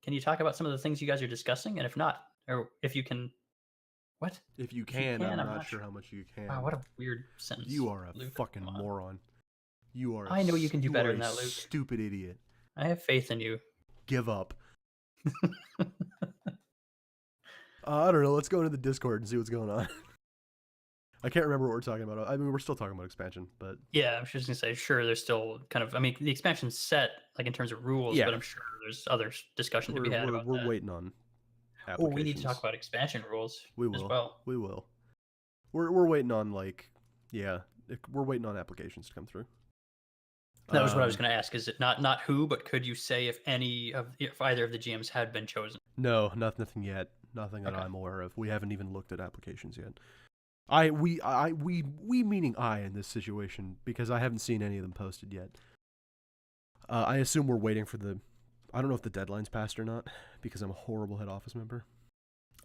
can you talk about some of the things you guys are discussing? And if not, or if you can, what? If you can, I'm not sure how much you can. Wow, what a weird sentence. You are a Luke. fucking moron. You are. I know you can do better than that, Luke. Stupid idiot. I have faith in you. Give up. I don't know. Let's go into the Discord and see what's going on. I can't remember what we're talking about. I mean, we're still talking about expansion, but yeah, I'm just gonna say, sure, there's still kind of. I mean, the expansion's set like in terms of rules, but I'm sure there's other discussion to be had about that. We're waiting on. Oh, we need to talk about expansion rules. We will. As well. We will. We're waiting on we're waiting on applications to come through. That was what I was going to ask. Is it not who, but could you say if either of the GMs had been chosen? No, nothing yet. Nothing that I'm aware of. We haven't even looked at applications yet. We meaning I in this situation, because I haven't seen any of them posted yet. I assume we're waiting for I don't know if the deadline's passed or not, because I'm a horrible head office member.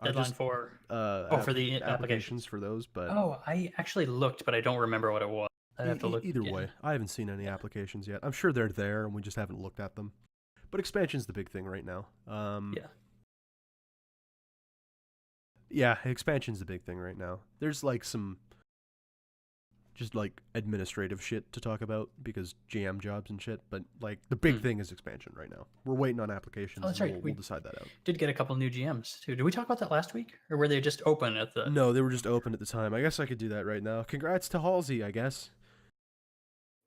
Deadline for the applications for those, but I actually looked, but I don't remember what it was. I'd have to look. Either way, I haven't seen any applications yet. I'm sure they're there, and we just haven't looked at them. But expansion's the big thing right now. Yeah, expansion's the big thing right now. There's like some just like administrative shit to talk about because GM jobs and shit, but like the big thing is expansion right now. We're waiting on applications. Oh, that's right. We'll decide that out. Did get a couple new GMs too. Did we talk about that last week, or were they just open at the? No, they were just open at the time. I guess I could do that right now. Congrats to Halsey, I guess.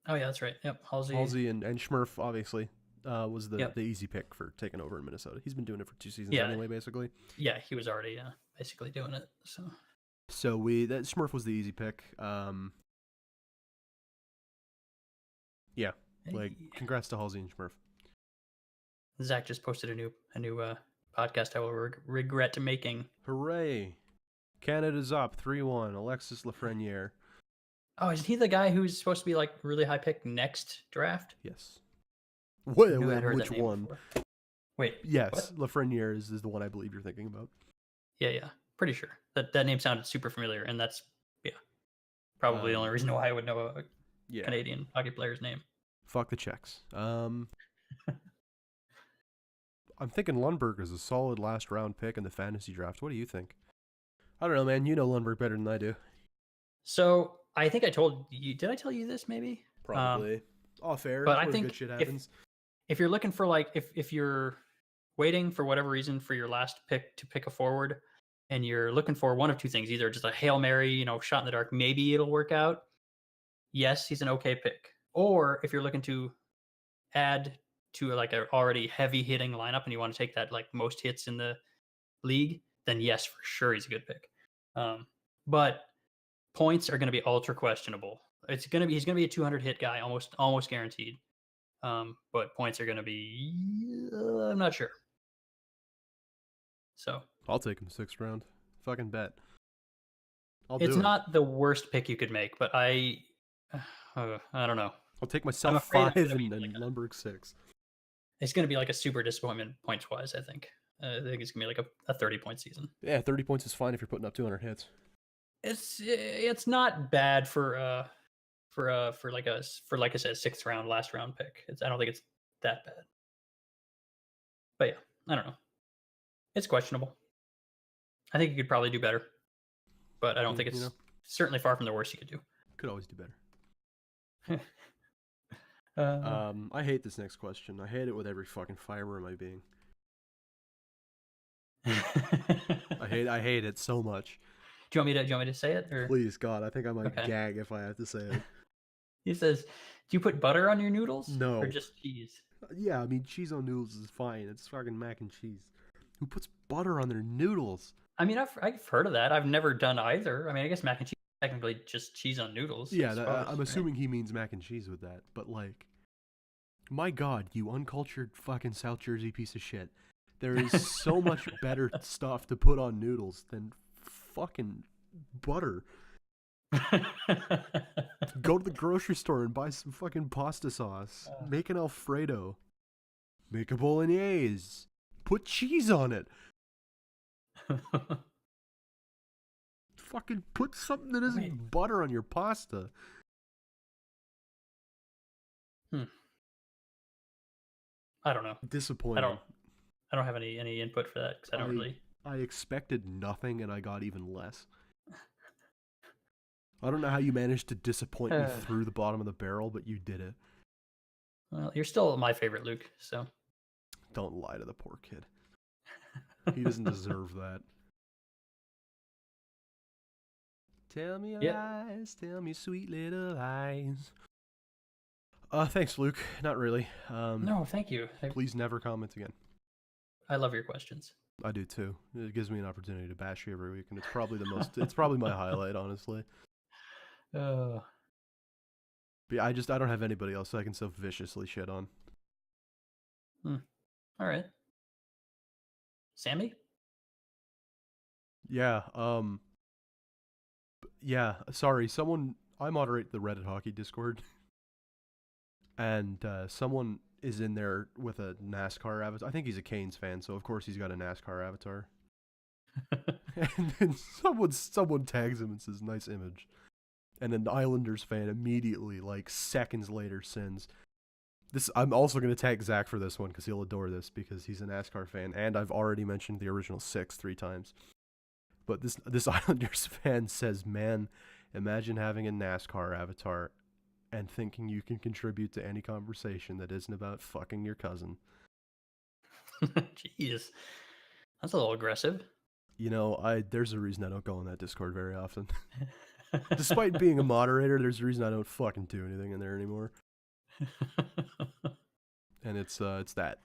Oh yeah, that's right. Yep, Halsey and Schmurf obviously was the easy pick for taking over in Minnesota. He's been doing it for 2 seasons anyway, basically. Yeah, he was already basically doing it. So Schmurf was the easy pick. Yeah, congrats to Halsey and Schmurf. Zach just posted a new podcast I will regret making. Hooray! Canada's up 3-1. Alexis Lafreniere. Oh, is he the guy who's supposed to be like really high pick next draft? Yes. Which one? Before. Wait. Yes, Lafreniere is the one I believe you're thinking about. Yeah. Pretty sure that name sounded super familiar, and that's probably the only reason why I would know a Canadian hockey player's name. Fuck the Czechs. I'm thinking Lundberg is a solid last round pick in the fantasy draft. What do you think? I don't know, man. You know Lundberg better than I do. So I think I told you. Did I tell you this? Maybe. Probably. Off air. But I think good shit happens. If you're looking for if you're waiting for whatever reason for your last pick to pick a forward, and you're looking for one of two things, either just a Hail Mary, shot in the dark, maybe it'll work out. Yes, he's an okay pick. Or if you're looking to add to like an already heavy hitting lineup and you want to take that like most hits in the league, then yes, for sure he's a good pick. But points are going to be ultra questionable. He's going to be a 200 hit guy, almost guaranteed. But points are going to be I'm not sure. So I'll take him 6th round. Fucking bet. It's not the worst pick you could make, but I don't know. I'll take myself 5 and Lundberg 6. It's going to be like a super disappointment points wise. I think it's going to be like a 30-point season. Yeah, 30 points is fine if you're putting up 200 hits. It's not bad for like I said, 6th round, last round pick. I don't think it's that bad. But yeah, I don't know. It's questionable. I think you could probably do better, but I don't think it's certainly far from the worst you could do. Could always do better. I hate this next question. I hate it with every fucking fiber in my being. I hate it so much. Do you want me to say it? Or? Please, God, I think I might gag if I have to say it. He says, "Do you put butter on your noodles? No. Or just cheese?" Yeah, I mean, cheese on noodles is fine. It's fucking mac and cheese. Who puts butter on their noodles? I mean, I've heard of that. I've never done either. I mean, I guess mac and cheese is technically just cheese on noodles. Yeah, I'm assuming he means mac and cheese with that. But, like, my God, you uncultured fucking South Jersey piece of shit. There is so much better stuff to put on noodles than fucking butter. Go to the grocery store and buy some fucking pasta sauce. Make an Alfredo. Make a bolognese. Put cheese on it. Fucking put something that isn't butter on your pasta. I don't know. Disappointing. I don't have any input for that because I don't really. I expected nothing and I got even less. I don't know how you managed to disappoint me through the bottom of the barrel, but you did it. Well, you're still my favorite, Luke, so. Don't lie to the poor kid. He doesn't deserve that. Tell me lies, tell me sweet little lies. Thanks, Luke. Not really. No, thank you. Please never comment again. I love your questions. I do too. It gives me an opportunity to bash you every week, and it's probably it's probably my highlight, honestly. But yeah, I don't have anybody else I can so viciously shit on. All right. Sammy? Yeah, yeah, sorry, I moderate the Reddit hockey Discord, and someone is in there with a NASCAR avatar. I think he's a Canes fan, so of course he's got a NASCAR avatar. And then someone tags him and says, "Nice image." And an Islanders fan immediately, like seconds later, sends this. I'm also going to tag Zach for this one because he'll adore this because he's a NASCAR fan, and I've already mentioned the original 6 3 times. But this Islanders fan says, "Man, imagine having a NASCAR avatar and thinking you can contribute to any conversation that isn't about fucking your cousin." Jeez, that's a little aggressive. You know, there's a reason I don't go on that Discord very often. Despite being a moderator, there's a reason I don't fucking do anything in there anymore. And it's that.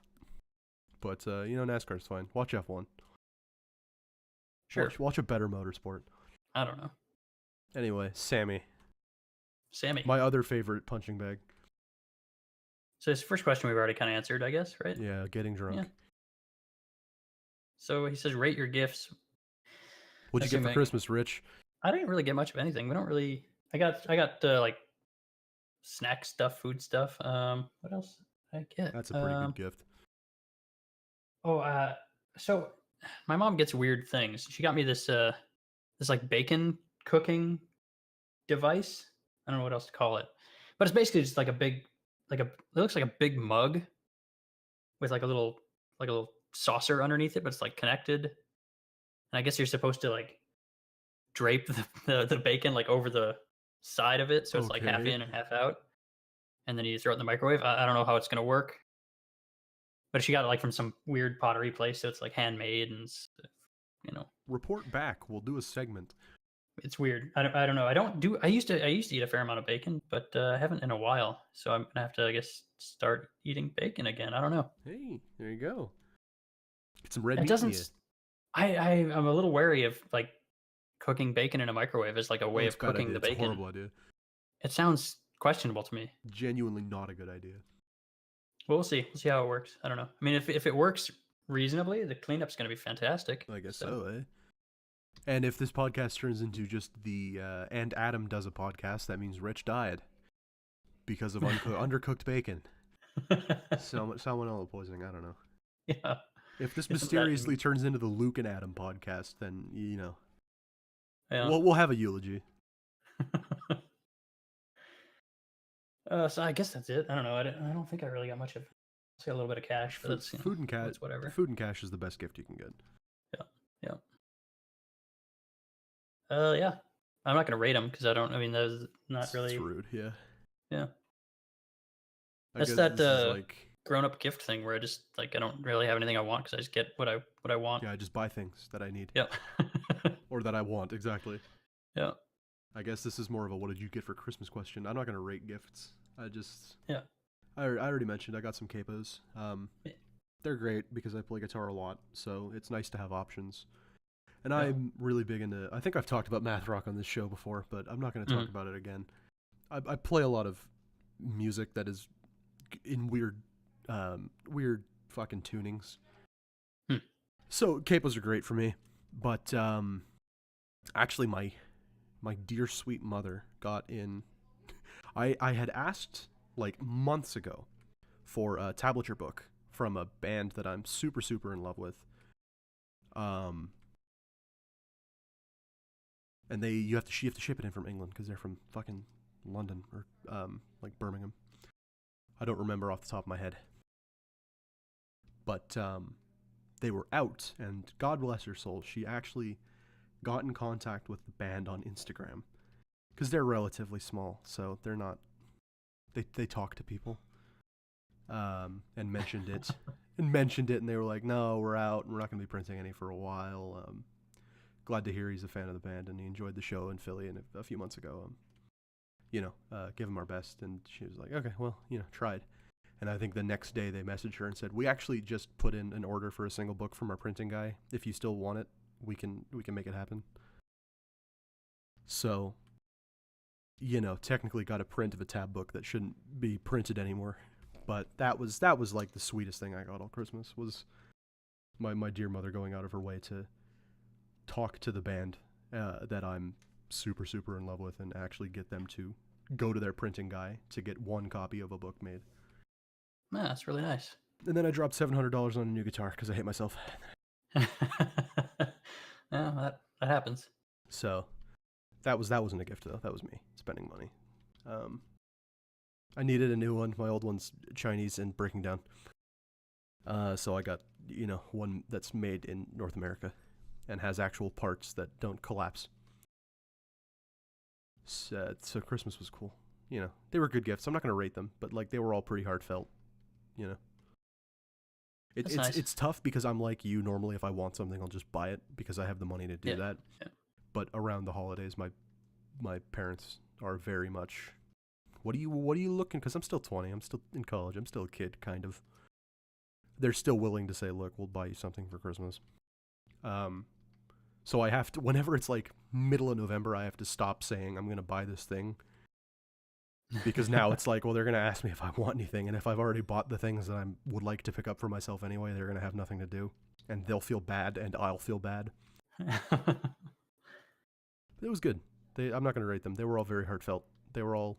But you know, NASCAR's fine. Watch F1. Sure. Watch a better motorsport. I don't know. Anyway, Sammy. My other favorite punching bag. So this first question we've already kind of answered, I guess, right? Yeah, getting drunk. Yeah. So he says, rate your gifts. What'd you get for Christmas, Rich? I didn't really get much of anything. We don't really. I got like snack stuff, food stuff. What else did I get? That's a pretty good gift. So my mom gets weird things. She got me this like bacon cooking device. I don't know what else to call it, but it's basically just like it looks like a big mug with like a little saucer underneath it, but it's like connected. And I guess you're supposed to like drape the bacon like over the side of it, so it's like half in and half out, and then you throw it in the microwave. I don't know how it's gonna work, but she got it like from some weird pottery place, so it's like handmade and stuff, you know. Report back. We'll do a segment. It's weird. I don't know. I used to eat a fair amount of bacon, but I haven't in a while, so I'm gonna have to, I guess, start eating bacon again. I don't know. Hey, there you go. Get some red meat. It doesn't. I'm a little wary of like cooking bacon in a microwave as like a way of cooking the bacon. It's a horrible idea. It sounds questionable to me. Genuinely not a good idea. Well, we'll see. We'll see how it works. I don't know. I mean, if it works reasonably, the cleanup's going to be fantastic. I guess so, eh? And if this podcast turns into just the and Adam does a podcast, that means Rich died because of undercooked bacon. Salmonella poisoning. I don't know. Yeah. If this mysteriously turns into the Luke and Adam podcast, then you know. Yeah. We'll have a eulogy. So I guess that's it. I don't know. I don't think I really got much of. I got a little bit of cash, but that's food and cash. Whatever. Food and cash is the best gift you can get. Yeah. Yeah. I'm not gonna rate them because I don't. I mean, that's not It's really. rude. Yeah. Yeah, I that's guess that this is like, grown-up gift thing where I just like I don't really have anything I want because I just get what I want. yeah, I just buy things that I need Yep. or that I want. Exactly. Yeah. I guess this is more of a what did you get for Christmas question. I'm not gonna rate gifts. Yeah. I already mentioned I got some capos. Yeah. They're great because I play guitar a lot, so it's nice to have options. And Yeah. I'm really big into. I think I've talked about math rock on this show before, but I'm not going to talk about it again. I play a lot of music that is in weird fucking tunings. Hmm. So capos are great for me, but actually my dear sweet mother got in. I had asked like months ago for a tablature book from a band that I'm super in love with. And you have to ship it in from England because they're from fucking London or like Birmingham. I don't remember off the top of my head, but they were out, and God bless her soul, she actually got in contact with the band on Instagram because they're relatively small, so they're not. They talk to people, and mentioned it, and they were like, "No, we're out, and we're not going to be printing any for a while." Glad to hear he's a fan of the band and he enjoyed the show in Philly and a few months ago. Give him our best. And she was like, okay, well, tried. And I think the next day they messaged her and said, we actually just put in an order for a single book from our printing guy. If you still want it, we can make it happen. So, technically got a print of a tab book that shouldn't be printed anymore. But that was like the sweetest thing I got all Christmas was my dear mother going out of her way to talk to the band that I'm super in love with and actually get them to go to their printing guy to get one copy of a book made. Man, that's really nice. And then I dropped $700 on a new guitar because I hate myself. Yeah, that happens. So that wasn't a gift though. That was me spending money. I needed a new one. My old one's Chinese and breaking down. So I got one that's made in North America and has actual parts that don't collapse. So Christmas was cool. They were good gifts. I'm not going to rate them, but like they were all pretty heartfelt. That's nice. It's tough because I'm like you. Normally, if I want something, I'll just buy it because I have the money to do that. Yeah. But around the holidays, my parents are very much. What are you looking? Because I'm still 20. I'm still in college. I'm still a kid, kind of. They're still willing to say, look, we'll buy you something for Christmas. So I have to, whenever it's like middle of November, I have to stop saying I'm going to buy this thing. Because now it's like, well, they're going to ask me if I want anything. And if I've already bought the things that I would like to pick up for myself anyway, they're going to have nothing to do. And they'll feel bad and I'll feel bad. It was good. I'm not going to rate them. They were all very heartfelt. They were all,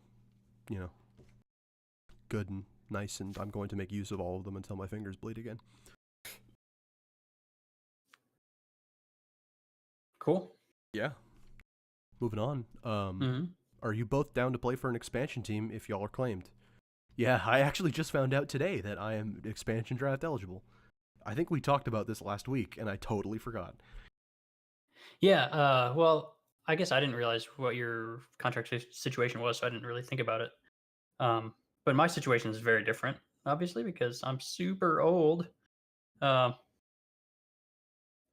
good and nice. And I'm going to make use of all of them until my fingers bleed again. Cool. Yeah. Moving on. Are you both down to play for an expansion team if y'all are claimed? Yeah, I actually just found out today that I am expansion draft eligible. I think we talked about this last week, and I totally forgot. Yeah, well, I guess I didn't realize what your contract situation was, so I didn't really think about it. But my situation is very different, obviously, because I'm super old. I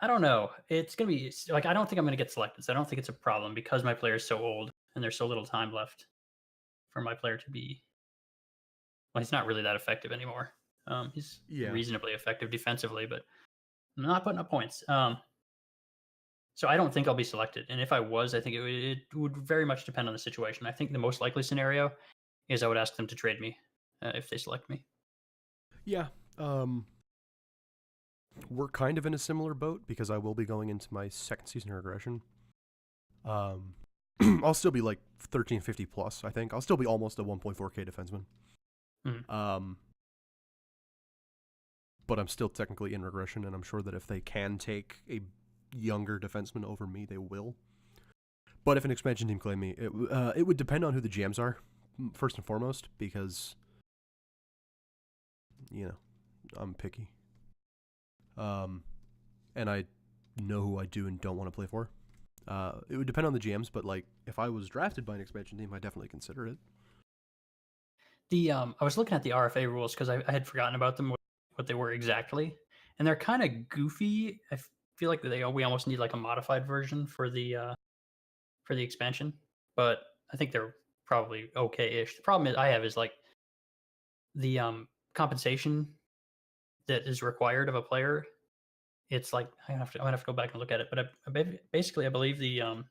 don't know. It's gonna be like I don't think I'm gonna get selected. So I don't think it's a problem because my player is so old and there's so little time left for my player to be. Well, he's not really that effective anymore. He's reasonably effective defensively, but I'm not putting up points. So I don't think I'll be selected. And if I was, I think it would very much depend on the situation. I think the most likely scenario is I would ask them to trade me if they select me. Yeah. We're kind of in a similar boat because I will be going into my second season of regression. I'll still be like 1350 plus, I think. I'll still be almost a 1.4k defenseman. But I'm still technically in regression, and I'm sure that if they can take a younger defenseman over me, they will. But if an expansion team claim me, it would depend on who the GMs are, first and foremost, because, I'm picky. And I know who I do and don't want to play for. It would depend on the GMs, but like if I was drafted by an expansion team, I'd definitely consider it. I was looking at the RFA rules because I had forgotten about them, what they were exactly, and they're kind of goofy. I feel like we almost need like a modified version for the expansion, but I think they're probably okay-ish. The problem I have is like the compensation that is required of a player. It's like I'm gonna have to go back and look at it, but basically I believe the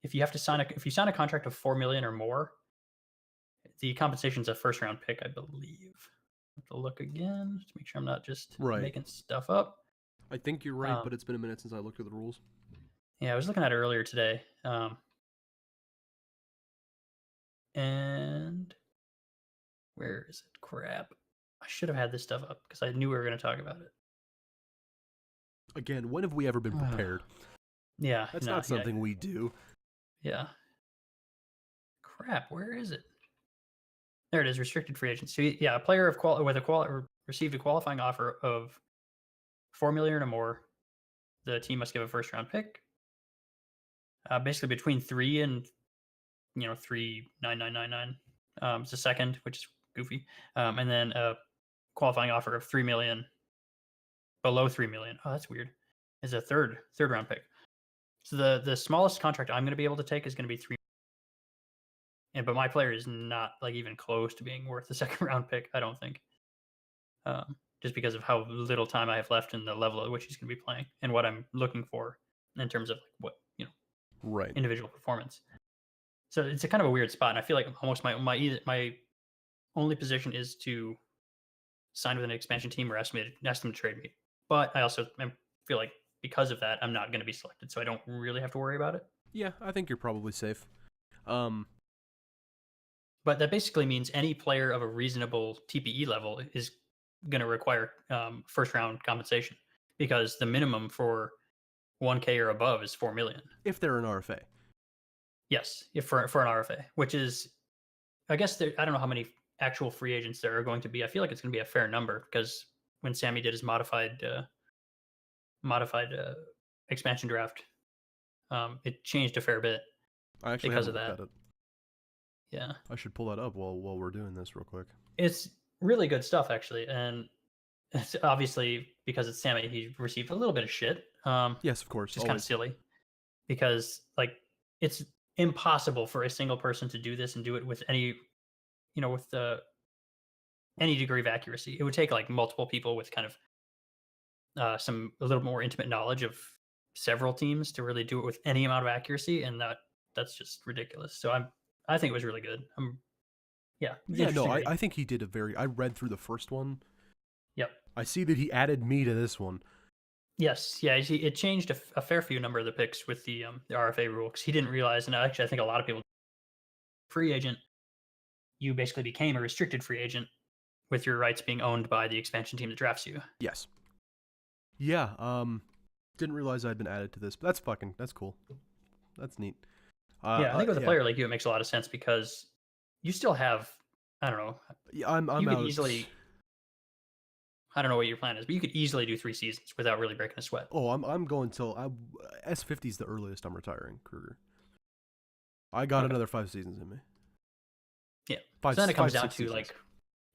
if you sign a contract of 4 million or more, the compensation's a first round pick, I believe. I have to look again to make sure I'm not just making stuff up. I think you're right, but it's been a minute since I looked at the rules. Yeah, I was looking at it earlier today. And where is it? Crap. I should have had this stuff up because I knew we were going to talk about it. Again, when have we ever been prepared? Yeah. That's not something we do. Yeah. Crap, where is it? There it is, restricted free agents. So yeah, a player received a qualifying offer of 4 million or more. The team must give a first round pick. Basically between 3 and 3,999. It's a second, which is goofy. And then a qualifying offer of 3 million, below 3 million. Oh, that's weird. Is a third round pick. So the smallest contract I'm going to be able to take is going to be 3. But my player is not like even close to being worth the second round pick, I don't think. Just because of how little time I have left and the level at which he's going to be playing and what I'm looking for in terms of what, individual performance. So it's a kind of a weird spot. And I feel like almost my only position is to sign with an expansion team or ask them to trade me. But I also feel like because of that, I'm not going to be selected. So I don't really have to worry about it. Yeah, I think you're probably safe. But that basically means any player of a reasonable TPE level is going to require first round compensation because the minimum for 1K or above is 4 million. If they're an RFA. Yes, if for an RFA, which is, I guess, I don't know how many actual free agents there are going to be. I feel like it's going to be a fair number because when Sammy did his modified expansion draft, it changed a fair bit. I actually because haven't of looked that. at it. Yeah, I should pull that up while we're doing this real quick. It's really good stuff, actually, and it's obviously because it's Sammy, he received a little bit of shit. Yes, of course. Just kind of silly because like it's impossible for a single person to do this and do it with any, any degree of accuracy. It would take like multiple people with kind of a little more intimate knowledge of several teams to really do it with any amount of accuracy, and that's just ridiculous. So I think it was really good. I think he did I read through the first one. Yep. I see that he added me to this one. Yes, yeah, it changed a fair few number of the picks with the RFA rule because he didn't realize, and actually I think a lot of people, free agent, you basically became a restricted free agent with your rights being owned by the expansion team that drafts you. Yes. Yeah, didn't realize I'd been added to this, but that's cool. That's neat. I think with a player like you, it makes a lot of sense because you still have, I don't know. Yeah, you could easily. I don't know what your plan is, but you could easily do 3 seasons without really breaking a sweat. Oh, I'm going till S50 is the earliest I'm retiring, Kruger. I got another 5 seasons in me. Yeah. So then it comes down to like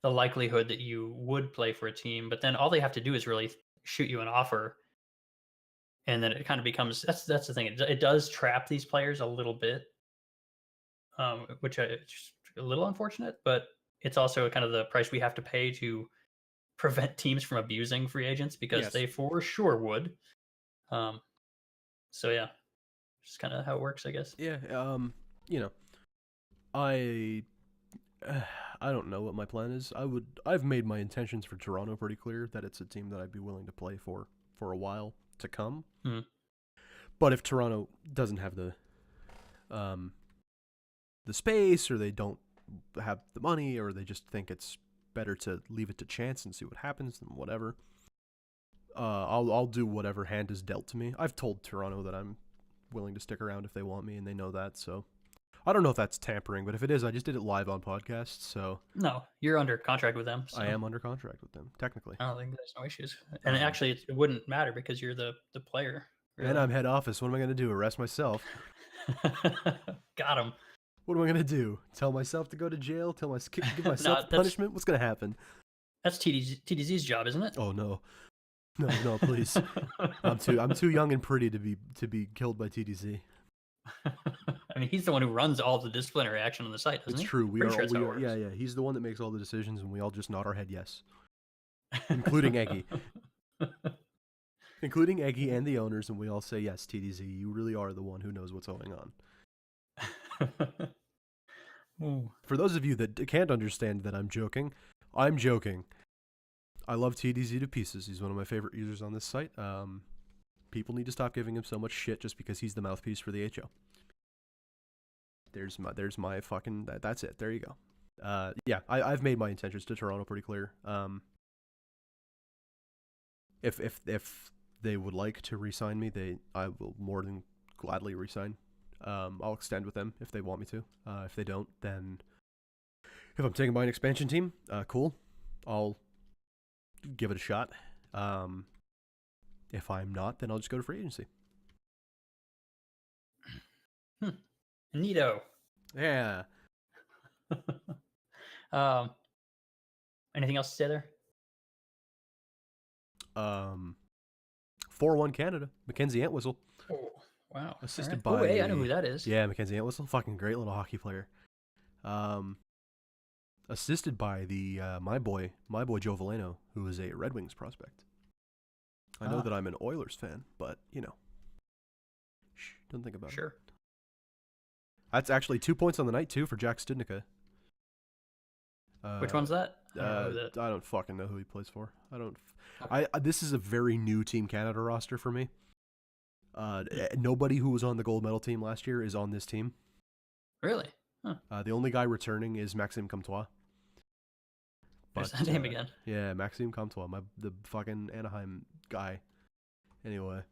the likelihood that you would play for a team, but then all they have to do is really shoot you an offer, and then it kind of becomes that's the thing. It does trap these players a little bit, which is a little unfortunate, but it's also kind of the price we have to pay to prevent teams from abusing free agents because they for sure would. So yeah, just kind of how it works, I guess. Yeah. I don't know what my plan is. I've made my intentions for Toronto pretty clear that it's a team that I'd be willing to play for a while to come. Mm. But if Toronto doesn't have the space, or they don't have the money, or they just think it's better to leave it to chance and see what happens, then whatever. I'll do whatever hand is dealt to me. I've told Toronto that I'm willing to stick around if they want me, and they know that. So I don't know if that's tampering, but if it is, I just did it live on podcast. So no, you're under contract with them. So. I am under contract with them, technically. I don't think there's no issues, and actually, it wouldn't matter because you're the player, Really? And I'm head office. What am I going to do? Arrest myself? Got him. What am I going to do? Tell myself to go to jail? Give myself No, punishment? What's going to happen? that's TDZ's job, isn't it? Oh no. No, please. I'm too young and pretty to be killed by TDZ. I mean, he's the one who runs all the disciplinary action on the site, doesn't It's he? true. We Pretty are. sure that's how it Yeah, works. yeah. He's the one that makes all the decisions, and we all just nod our head yes, including Eggy, including Eggy and the owners, and we all say yes. TDZ, you really are the one who knows what's going on. For those of you that can't understand that I'm joking. I love TDZ to pieces. He's one of my favorite users on this site. People need to stop giving him so much shit just because he's the mouthpiece for the HO. There's my fucking that's it. There you go. Yeah, I've made my intentions to Toronto pretty clear. If they would like to re-sign me, I will more than gladly re-sign. I'll extend with them if they want me to. If they don't, then if I'm taken by an expansion team, cool. I'll give it a shot. If I'm not, then I'll just go to free agency. Neato. Yeah. Anything else to say there? 4-1 Canada. Mackenzie Entwistle. Oh, wow. Assisted by... by... Oh, hey, I know who that is. Yeah, Mackenzie Entwistle. Fucking great little hockey player. Assisted by my boy Joe Valeno, who is a Red Wings prospect. I know that I'm an Oilers fan, but, you know. Shh, don't think about it. Sure. That's actually 2 points on the night, too, for Jack Studnicka. Which one's that? I don't fucking know who he plays for. This is a very new Team Canada roster for me. Nobody who was on the gold medal team last year is on this team. Really? Huh. The only guy returning is Maxime Comtois. There's that name again. Yeah, Maxime Comtois, the fucking Anaheim guy. Anyway,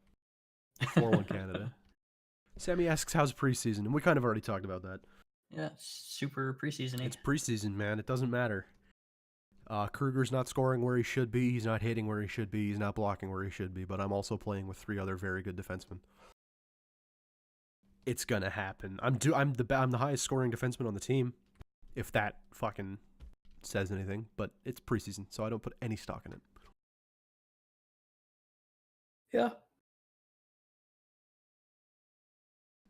4-1 Canada. Sammy asks, how's preseason? And we kind of already talked about that. Yeah, super preseason-y. It's preseason, man. It doesn't matter. Kruger's not scoring where he should be. He's not hitting where he should be. He's not blocking where he should be. But I'm also playing with 3 other very good defensemen. It's gonna happen. I'm the highest scoring defenseman on the team, if that fucking says anything. But it's preseason, so I don't put any stock in it. Yeah.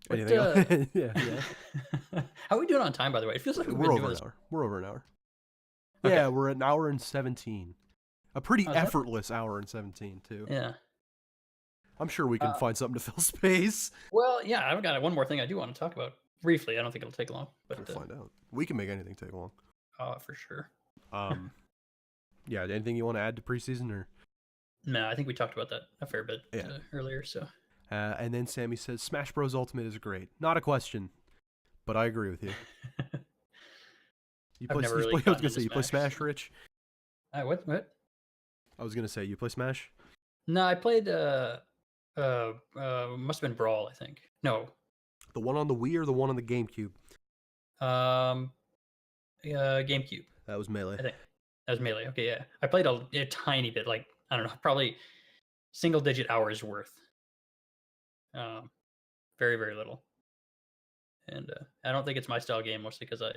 Anything else? Yeah. How are we doing on time, by the way? It feels like we're over an hour. We're over an hour. Okay. Yeah, we're at an hour and 17. A pretty effortless hour and 17 too. Yeah. I'm sure we can find something to fill space. Well, yeah, I've got one more thing I do want to talk about briefly. I don't think it'll take long, but we'll find out. We can make anything take long. For sure. Yeah. Anything you want to add to preseason or? No, I think we talked about that a fair bit earlier. So. And then Sammy says, "Smash Bros. Ultimate is great." Not a question, but I agree with you. I was gonna say you play Smash, Rich. What? I was gonna say you play Smash. No, I played. Must have been Brawl, I think. No. The one on the Wii or the one on the GameCube? GameCube. That was Melee. I think that was Melee. Okay, yeah. I played a tiny bit, like I don't know, probably single-digit hours worth. Very, very little. And I don't think it's my style game, mostly because I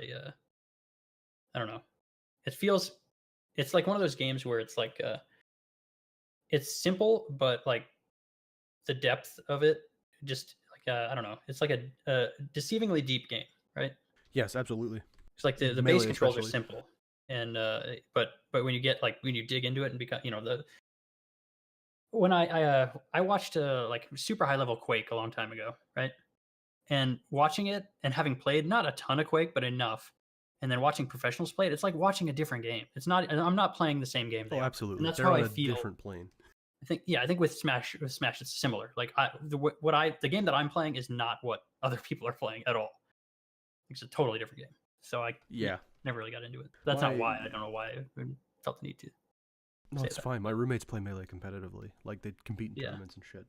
don't know. It's like one of those games where it's like it's simple, but like the depth of it, just like I don't know. It's like a deceivingly deep game, right? Yes, absolutely. It's like the base controls are simple, and but when you dig into it and become, when I watched like super high level Quake a long time ago, right? And watching it and having played not a ton of Quake, but enough, and then watching professionals play it, it's like watching a different game. I'm not playing the same game. Oh, absolutely. And that's how I feel. Different plane. I think with Smash it's similar. Like the game that I'm playing is not what other people are playing at all. It's a totally different game. So I never really got into it. That's not why. I don't know why I felt the need to. No, it's fine. My roommates play Melee competitively. Like they compete in tournaments and shit.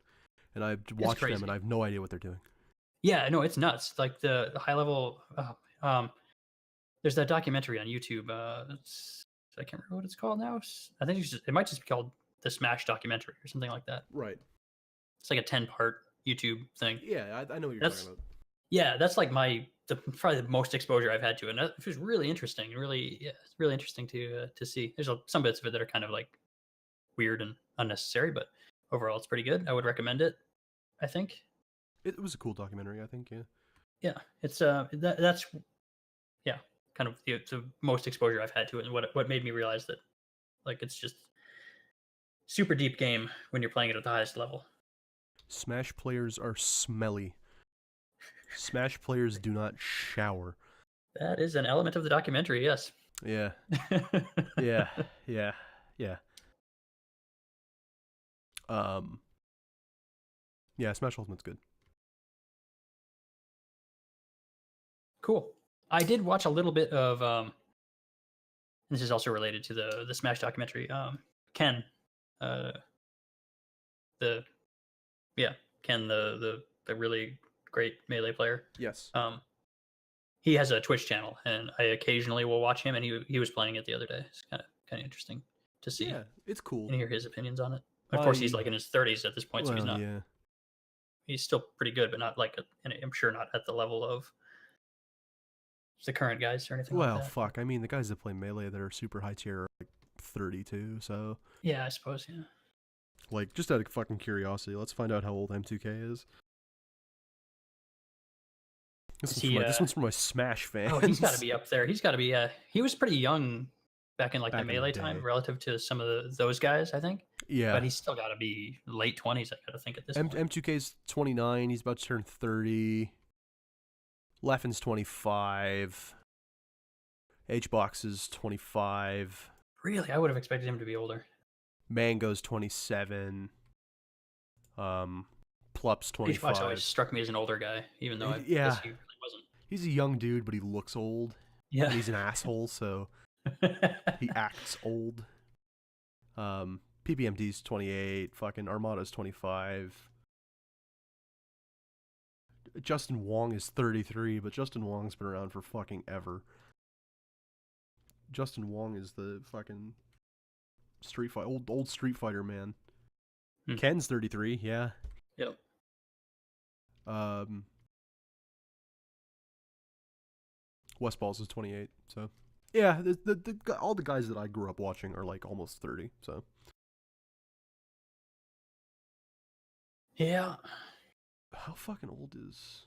And I watch them and I have no idea what they're doing. Yeah, no, it's nuts. Like the high level there's that documentary on YouTube. I can't remember what it's called now. I think it might just be called the Smash documentary or something like that. Right. It's like a 10-part YouTube thing. Yeah, I know what you're talking about. Yeah, that's like probably the most exposure I've had to it. And it was really interesting. It's really interesting to see. There's some bits of it that are kind of like weird and unnecessary, but overall it's pretty good. I would recommend it, I think. It was a cool documentary, I think, yeah. Yeah, it's that's yeah, kind of the most exposure I've had to it, and what made me realize that like it's just super deep game when you're playing it at the highest level. Smash players are smelly. Smash players do not shower. That is an element of the documentary, yes. Yeah. Yeah. Yeah. Yeah. Yeah, Smash Ultimate's good. Cool. I did watch a little bit of this is also related to the Smash documentary. Ken, uh, the Ken, the really great Melee player. Yes. He has a Twitch channel, and I occasionally will watch him. And he was playing it the other day. It's kind of interesting to see. Yeah, it's cool. And hear his opinions on it. Of course, he's like in his 30s at this point, so he's not. Yeah. He's still pretty good, but not like I'm sure not at the level of the current guys or anything. Well, like that. fuck. I mean, the guys that play Melee that are super high tier are like 32. So yeah, I suppose. Yeah. Like, just out of fucking curiosity, let's find out how old M2K is. This one's from my Smash fans. Oh, he's got to be up there. He's got to be. He was pretty young back in like the Melee the time, relative to some of those guys, I think. Yeah, but he's still got to be late 20s. I got to think at this point. M2K's 29. He's about to turn 30. Leffen's 25. HBox is 25. Really, I would have expected him to be older. Mango's 27. Plup's 25. HBox always struck me as an older guy, even though I guess he really wasn't. He's a young dude, but he looks old. Yeah, and he's an asshole, so he acts old. PPMD's 28. Fucking Armada's 25. Justin Wong is 33, but Justin Wong's been around for fucking ever. Justin Wong is the fucking old Street Fighter man. Ken's 33, yeah. Yep. Westballs is 28, so yeah, all the guys that I grew up watching are like almost 30, so yeah. How fucking old is?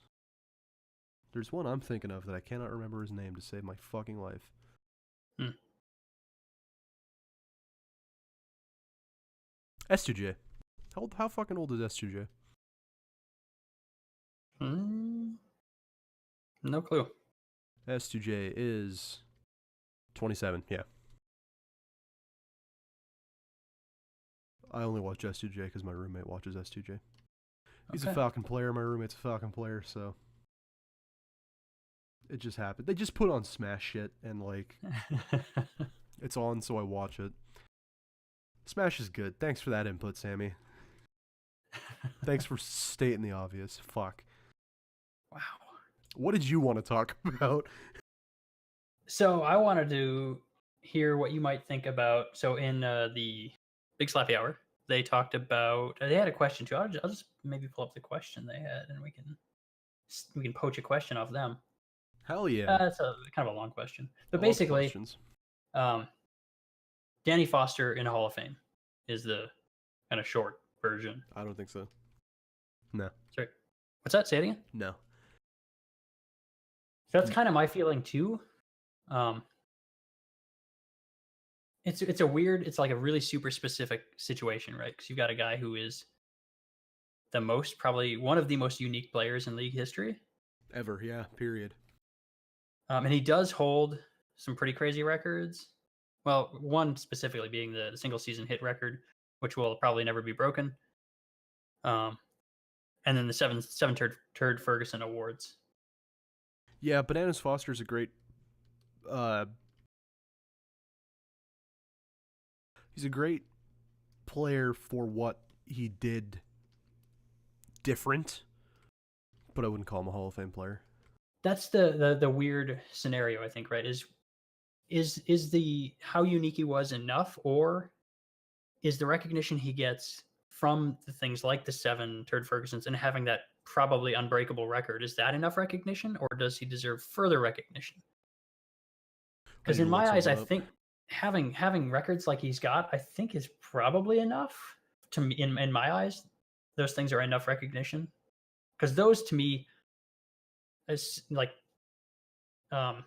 There's one I'm thinking of that I cannot remember his name to save my fucking life. S2J. How fucking old is S2J? No clue. S2J is 27, yeah. I only watch S2J because my roommate watches S2J. He's a Falcon player, my roommate's a Falcon player, so it just happened. They just put on Smash shit, and like, it's on, so I watch it. Smash is good. Thanks for that input, Sammy. Thanks for stating the obvious. Fuck. Wow. What did you want to talk about? So I wanted to hear what you might think about. So in the Big Slappy Hour, they talked about. They had a question too. I'll just maybe pull up the question they had, and we can poach a question off them. Hell yeah. It's kind of a long question, but basically, Danny Foster in a Hall of Fame is the kind of short version. I don't think so. No. Sorry. What's that? Say it again? No. That's kind of my feeling too. It's a weird, it's like a really super specific situation, right? Because you've got a guy who is probably one of the most unique players in league history. Ever, yeah, period. And he does hold some pretty crazy records. Well, one specifically being the single season hit record, which will probably never be broken. And then the seven Turd Ferguson awards. Yeah, Bananas Foster's a great he's a great player for what he did different, but I wouldn't call him a Hall of Fame player. That's the weird scenario, I think, right? Is the how unique he was enough, or is the recognition he gets from the things like the 7 Turd Fergusons and having that probably unbreakable record, is that enough recognition, or does he deserve further recognition? I Because need in to look my eyes, I something up. think having records like he's got, I think is probably enough to me. In my eyes, those things are enough recognition because those to me is like um,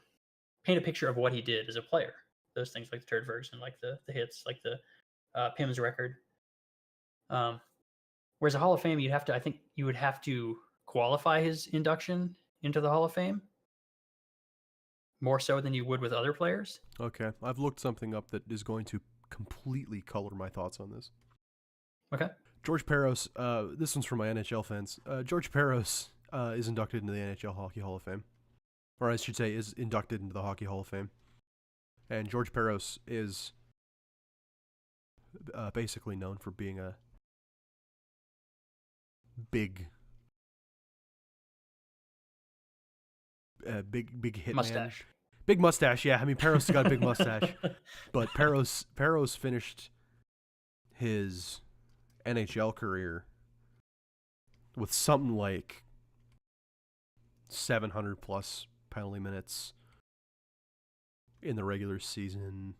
paint a picture of what he did as a player. Those things like the Turd Ferguson, like the hits, like the Pim's record. Whereas a Hall of Fame, I think you would have to qualify his induction into the Hall of Fame more so than you would with other players. Okay, I've looked something up that is going to completely color my thoughts on this. Okay. George Peros, this one's for my NHL fans. George Peros is inducted into the NHL Hockey Hall of Fame. Or I should say, is inducted into the Hockey Hall of Fame. And George Peros is basically known for being a big hitman. Mustache. Big mustache, yeah. I mean, Peros got a big mustache. But Peros finished his NHL career with something like 700 plus penalty minutes in the regular season.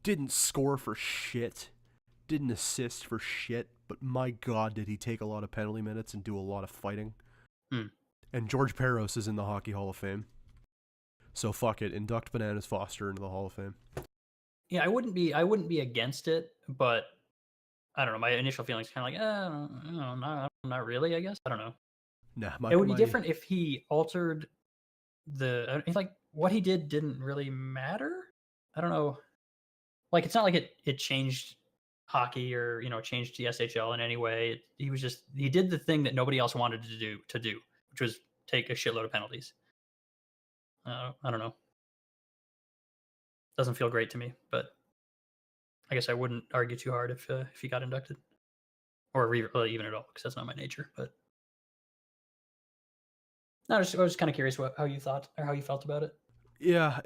Didn't score for shit. Didn't assist for shit. But my God, did he take a lot of penalty minutes and do a lot of fighting. And George Peros is in the Hockey Hall of Fame. So fuck it, induct Bananas Foster into the Hall of Fame. Yeah, I wouldn't be against it, but I don't know. My initial feelings kind of like, not really. I guess I don't know. Nah, it would be different if he altered like what he did didn't really matter. I don't know. Like it's not like it changed hockey or changed the SHL in any way. He did the thing that nobody else wanted to do, which was take a shitload of penalties. I don't know. Doesn't feel great to me, but I guess I wouldn't argue too hard if he got inducted, or even at all, because that's not my nature. But no, I was just kind of curious how you thought or how you felt about it. Yeah,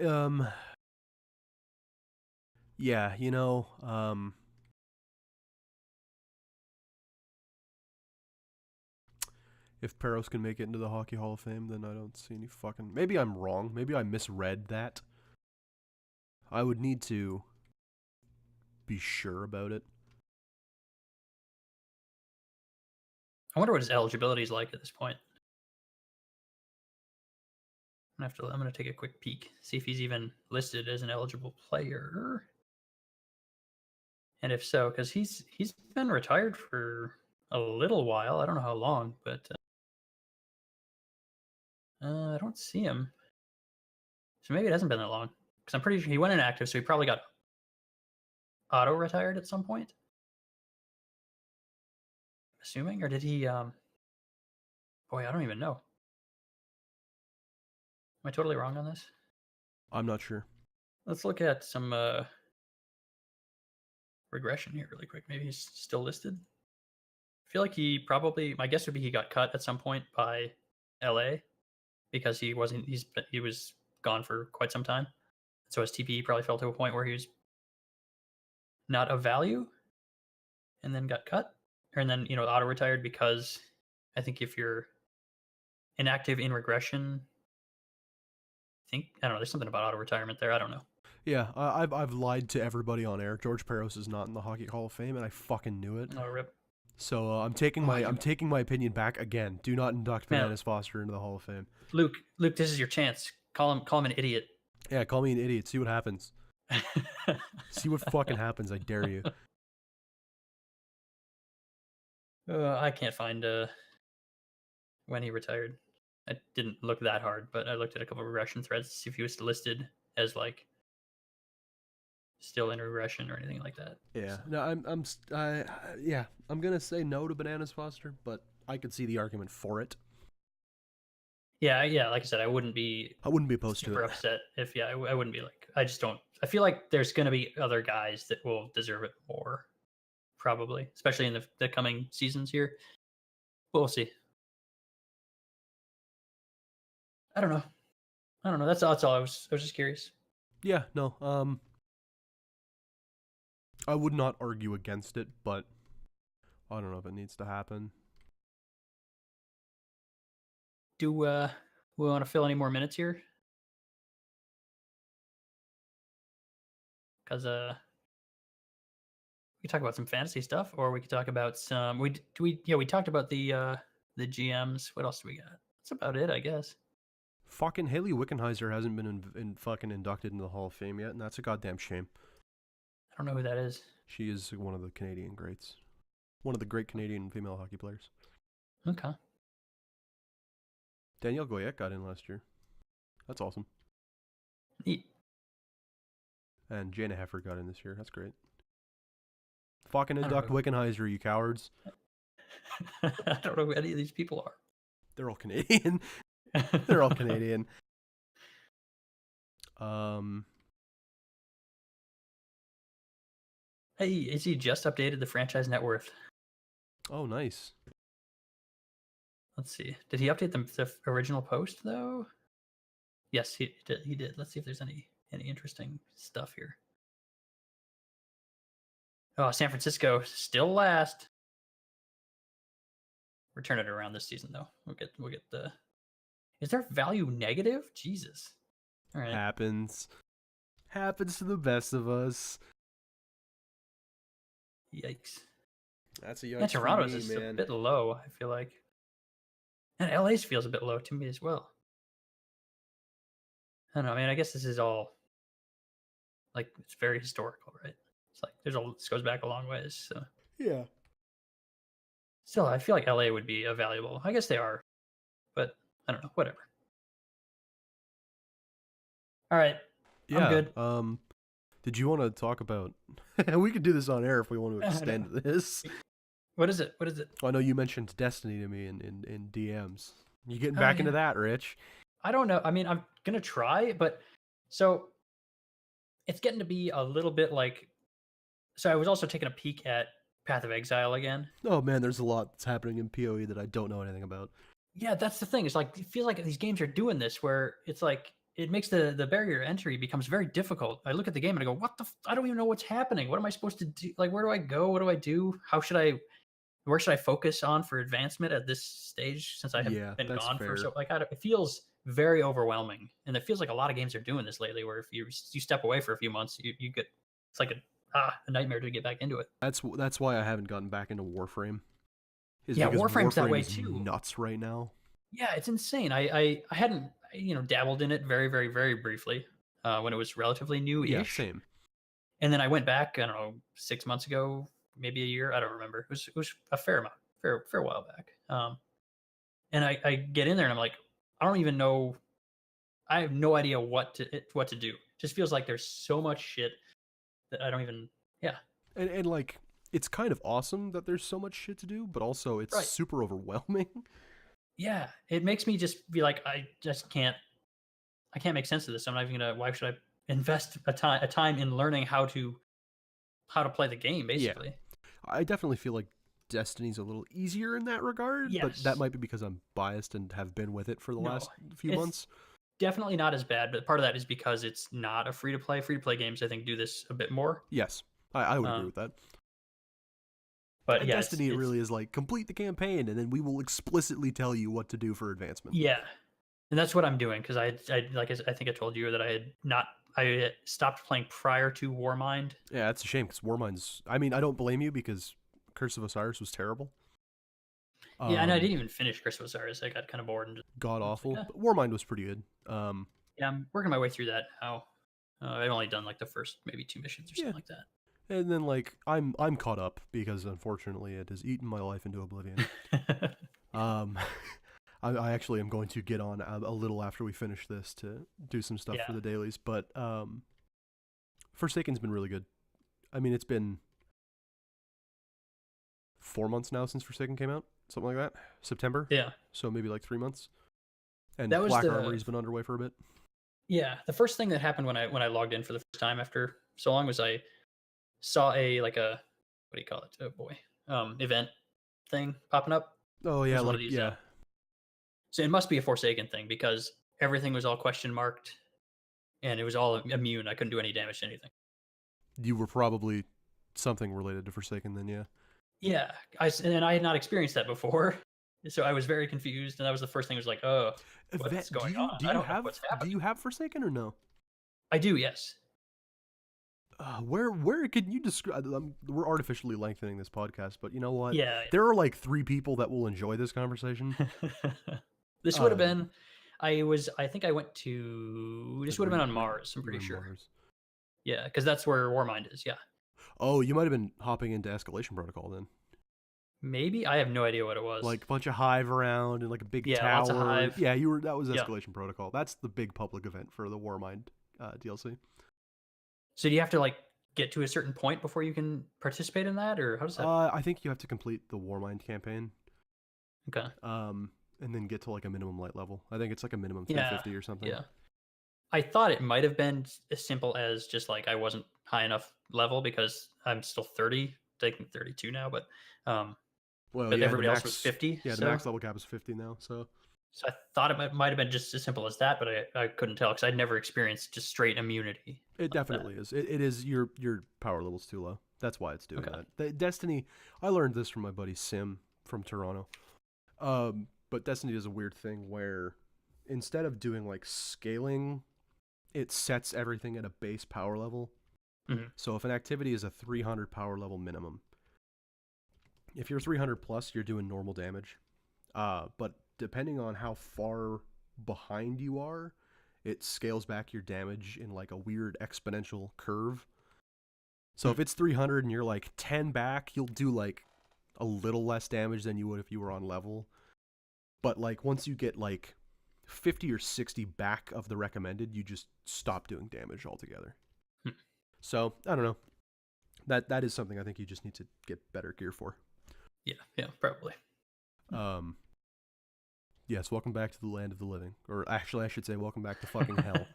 if Peros can make it into the Hockey Hall of Fame, then I don't see any fucking... Maybe I'm wrong. Maybe I misread that. I would need to be sure about it. I wonder what his eligibility is like at this point. I'm going to take a quick peek, see if he's even listed as an eligible player. And if so, because he's been retired for a little while. I don't know how long, but I don't see him. So maybe it hasn't been that long. Because I'm pretty sure he went inactive, so he probably got auto-retired at some point. Assuming, or did he... Boy, I don't even know. Am I totally wrong on this? I'm not sure. Let's look at some regression here really quick. Maybe he's still listed. I feel like he probably... My guess would be he got cut at some point by LA because he was gone for quite some time. So his TPE probably fell to a point where he was not of value and then got cut. And then, auto-retired because I think if you're inactive in regression, I don't know, there's something about auto-retirement there. I don't know. Yeah, I've lied to everybody on air. George Peros is not in the Hockey Hall of Fame, and I fucking knew it. Oh, rip. So I'm taking my opinion back again. Do not induct Bananas Foster into the Hall of Fame. Luke, this is your chance. Call him an idiot. Yeah, call me an idiot. See what happens. See what fucking happens. I dare you. I can't find when he retired. I didn't look that hard, but I looked at a couple of regression threads to see if he was listed as like still in regression or anything like that. Yeah. So. No, I'm gonna say no to Bananas Foster, but I could see the argument for it. Yeah. Like I said, I wouldn't be opposed to it. Super upset if I wouldn't be like. I just don't. I feel like there's gonna be other guys that will deserve it more, probably, especially in the coming seasons here. But we'll see. I don't know. That's all. I was just curious. Yeah. No. I would not argue against it, but I don't know if it needs to happen. Do we want to fill any more minutes here? Because we could talk about some fantasy stuff, or we could talk about some. We talked about the GMs. What else do we got? That's about it, I guess. Fucking Haley Wickenheiser hasn't been fucking inducted into the Hall of Fame yet, and that's a goddamn shame. I don't know who that is. She is one of the Canadian greats. One of the great Canadian female hockey players. Okay. Danielle Goyette got in last year. That's awesome. Neat. And Jana Heffer got in this year. That's great. Fucking induct Wickenheiser, you cowards. I don't know who any of these people are. They're all Canadian. They're all Canadian. Hey, Izzy just updated the franchise net worth. Oh, nice. Let's see. Did he update the original post though? Yes, he did. Let's see if there's any interesting stuff here. Oh, San Francisco still last. We're turning it around this season though. We'll get the. Is there value negative? Jesus. All right. Happens to the best of us. Yikes. That's a yikes. Yeah, Toronto's is a bit low, I feel like. And LA's feels a bit low to me as well. I don't know. I mean, I guess this is all like it's very historical, right? It's like this goes back a long ways. So yeah. Still, I feel like LA would be a valuable. I guess they are, but I don't know. Whatever. All right. Yeah. I'm good. Did you want to talk about? We could do this on air if we want to extend this. What is it? I know you mentioned Destiny to me in DMs. You getting back into that, Rich? I don't know. I mean, I'm gonna try, but so it's getting to be a little bit like. So I was also taking a peek at Path of Exile again. Oh man, there's a lot that's happening in PoE that I don't know anything about. Yeah, that's the thing. It's like it feels like these games are doing this where it's like it makes the barrier to entry becomes very difficult. I look at the game and I go, "What the? I don't even know what's happening. What am I supposed to do? Like, where do I go? What do I do? Where should I focus on for advancement at this stage since I have been gone for so like it feels very overwhelming, and it feels like a lot of games are doing this lately. Where if you step away for a few months, you get it's like a nightmare to get back into it. That's why I haven't gotten back into Warframe. Yeah, Warframe's that way too. Nuts right now. Yeah, it's insane. I hadn't dabbled in it very very very briefly when it was relatively new-ish. Yeah, same. And then I went back. I don't know, 6 months ago. Maybe a year, I don't remember. It was a fair while back. And I get in there and I'm like, I don't even know. I have no idea what to do. It just feels like there's so much shit that I don't even. Yeah. And like it's kind of awesome that there's so much shit to do, but also it's super overwhelming. Yeah, it makes me just be like, I can't make sense of this. I'm not even gonna. Why should I invest a time in learning how to play the game? Basically. Yeah. I definitely feel like Destiny's a little easier in that regard, but that might be because I'm biased and have been with it for the last few months. Definitely not as bad, but part of that is because it's not a free-to-play. Free-to-play games, I think, do this a bit more. Yes, I would agree with that. But and Destiny, it really is like, complete the campaign, and then we will explicitly tell you what to do for advancement. Yeah, and that's what I'm doing, because I think I told you that I stopped playing prior to Warmind. Yeah, that's a shame because Warmind's. I mean, I don't blame you because Curse of Osiris was terrible. Yeah, and I didn't even finish Curse of Osiris. I got kind of bored and god awful. Like, But Warmind was pretty good. Yeah, I'm working my way through that now. I've only done like the first maybe 2 missions or something like that. And then like I'm caught up because unfortunately it has eaten my life into oblivion. I actually am going to get on a little after we finish this to do some stuff for the dailies, but Forsaken's been really good. I mean, it's been 4 months now since Forsaken came out, something like that. September. Yeah. So maybe like 3 months. And that Black Armory's been underway for a bit. Yeah, the first thing that happened when I logged in for the first time after so long was I saw what do you call it? Oh boy, event thing popping up. Oh yeah, So it must be a Forsaken thing because everything was all question marked, and it was all immune. I couldn't do any damage to anything. You were probably something related to Forsaken then, yeah. Yeah, and I had not experienced that before, so I was very confused, and that was the first thing. I was like, "Oh, what's Vet, going on? I don't know what's do happening." you have Forsaken or no? I do, yes. Where can you describe? We're artificially lengthening this podcast, but you know what? Yeah. There are like 3 people that will enjoy this conversation. This would have Um, been I think I went to this would have been on Mars, I'm you were pretty in sure. Mars. Yeah, because that's where Warmind is, yeah. Oh, you might have been hopping into Escalation Protocol then. Maybe? I have no idea what it was. Like a bunch of hive around and like a big Yeah, lots of tower. hive. Yeah, you were. That was Yeah. Escalation Protocol. That's the big public event for the Warmind DLC. So do you have to, like, get to a certain point before you can participate in that, or how does that I think you have to complete the Warmind campaign. Okay. And then get to like a minimum light level. I think it's like a minimum Yeah, 350 or something. yeah. I thought it might have been as simple as just, like, I wasn't high enough level because I'm still 30, taking 32 now, Well, but yeah, everybody else was 50, the so max level cap is 50 now. So I thought it might have been just as simple as that, but I couldn't tell because I'd never experienced just straight immunity it like that. definitely is. It is your power level's too low. That's why it's doing Okay. that. Destiny. I learned this from my buddy Sim from Toronto. But Destiny does a weird thing where instead of doing like scaling, it sets everything at a base power level. Mhm. So if an activity is a 300 power level minimum, if you're 300 plus, you're doing normal damage. But depending on how far behind you are, it scales back your damage in like a weird exponential curve. So if it's 300 and you're like 10 back, you'll do like a little less damage than you would if you were on level. But like once you get like 50 or 60 back of the recommended, you just stop doing damage altogether. Hmm. So I don't know. That is something I think you just need to get better gear for. Yeah, probably. Yes, welcome back to the land of the living. Or actually, I should say, welcome back to fucking hell.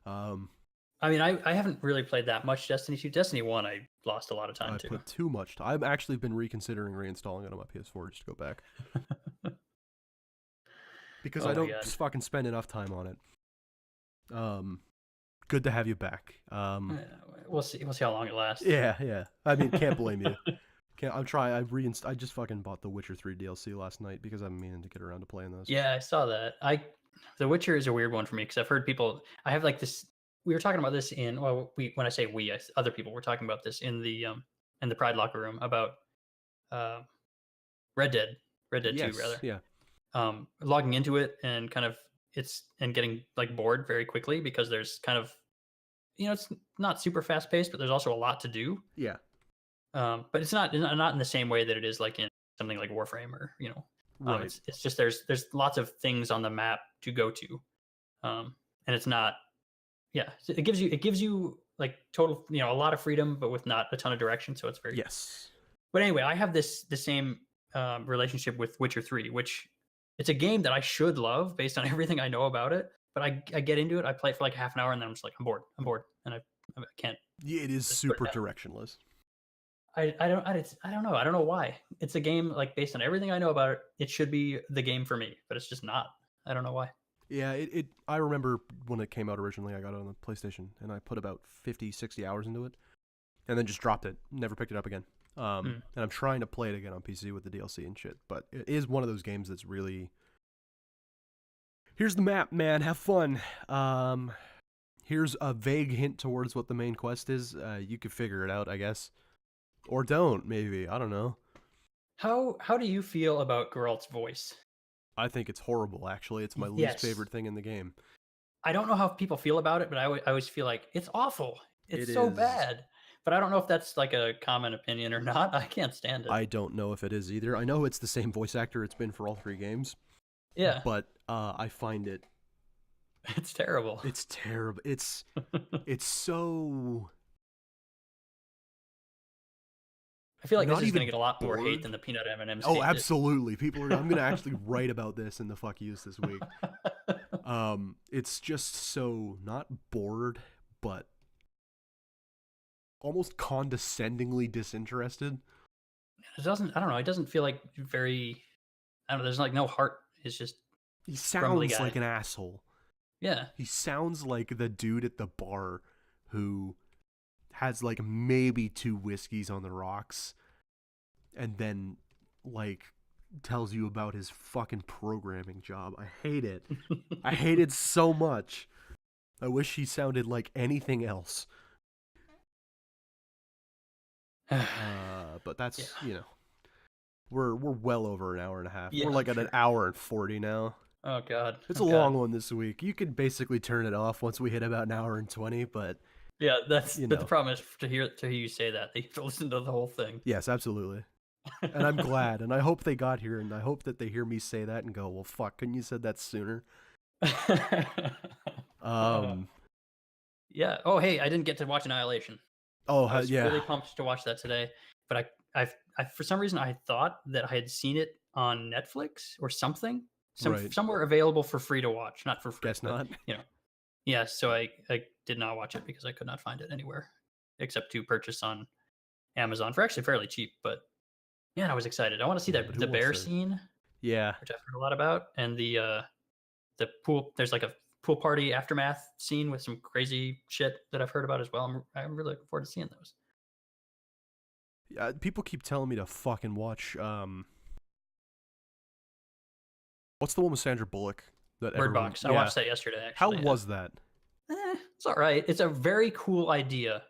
I mean, I haven't really played that much Destiny 2. Destiny 1, I lost a lot of time I to. put too much time. I've actually been reconsidering reinstalling it on my PS4 just to go back. Because I don't just fucking spend enough time on it. Good to have you back. We'll see how long it lasts. Yeah. I mean, can't blame you. I just fucking bought the Witcher 3 DLC last night because I'm meaning to get around to playing those. Yeah, I saw that. The Witcher is a weird one for me because I've heard people. I have like this. We were talking about this in when I say we, other people were talking about this in the Pride locker room about Red Dead 2 rather. Yeah. Logging into it and kind of getting like bored very quickly because there's kind of it's not super fast paced, but there's also a lot to do. Yeah. But it's not in the same way that it is like in something like Warframe or right. It's just there's lots of things on the map to go to, and it's not. Yeah, it gives you like total a lot of freedom, but with not a ton of direction. So it's very yes. But anyway, I have the same relationship with Witcher 3, which it's a game that I should love based on everything I know about it. But I get into it, I play it for like half an hour, and then I'm just like, I'm bored, and I can't. Yeah, it is super directionless. I don't know. I don't know why. It's a game like based on everything I know about it. It should be the game for me, but it's just not. I don't know why. Yeah, I remember when it came out originally, I got it on the PlayStation, and I put about 50, 60 hours into it, and then just dropped it. Never picked it up again. And I'm trying to play it again on PC with the DLC and shit, but it is one of those games that's really... Here's the map, man. Have fun. Here's a vague hint towards what the main quest is. You could figure it out, I guess. Or don't, maybe. I don't know. How do you feel about Geralt's voice? I think it's horrible, actually. It's my least favorite thing in the game. I don't know how people feel about it, but I always feel like it's awful. It's so bad. But I don't know if that's like a common opinion or not. I can't stand it. I don't know if it is either. I know it's the same voice actor it's been for all 3 games. Yeah. But I find it... It's terrible. It's terrible. It's so... I feel like this is going to get a lot more hate than the peanut M&Ms. Oh, absolutely. I'm going to actually write about this in the Fuck Yous this week. It's just so not bored, but almost condescendingly disinterested. I don't know. It doesn't feel like very, I don't know. There's like no heart. It's just, he sounds like an asshole. Yeah. He sounds like the dude at the bar who has like maybe 2 whiskeys on the rocks and then like tells you about his fucking programming job. I hate it. I hate it so much. I wish he sounded like anything else. But that's, we're well over an hour and a half. Yeah, we're like at an hour and 40 now. Oh God, it's a long one this week. You can basically turn it off once we hit about an hour and 20, but yeah, but the problem is to hear you say that they have to listen to the whole thing. Yes, absolutely. And I'm glad, and I hope they got here, and I hope that they hear me say that and go, well, fuck, couldn't you said that sooner? Yeah. Oh, hey, I didn't get to watch Annihilation. I was really pumped to watch that today, but I for some reason I thought that I had seen it on Netflix or something, somewhere available for free to watch, not for free. Guess not. Yeah. So I did not watch it because I could not find it anywhere except to purchase on Amazon for actually fairly cheap. But man, I was excited. I want to see the bear scene. Yeah, which I've heard a lot about, and the pool. There's like a pool party aftermath scene with some crazy shit that I've heard about as well. I'm really looking forward to seeing those. Yeah, people keep telling me to fucking watch. What's the one with Sandra Bullock? Bird Box. I watched that yesterday. Actually, how was that? It's all right. It's a very cool idea,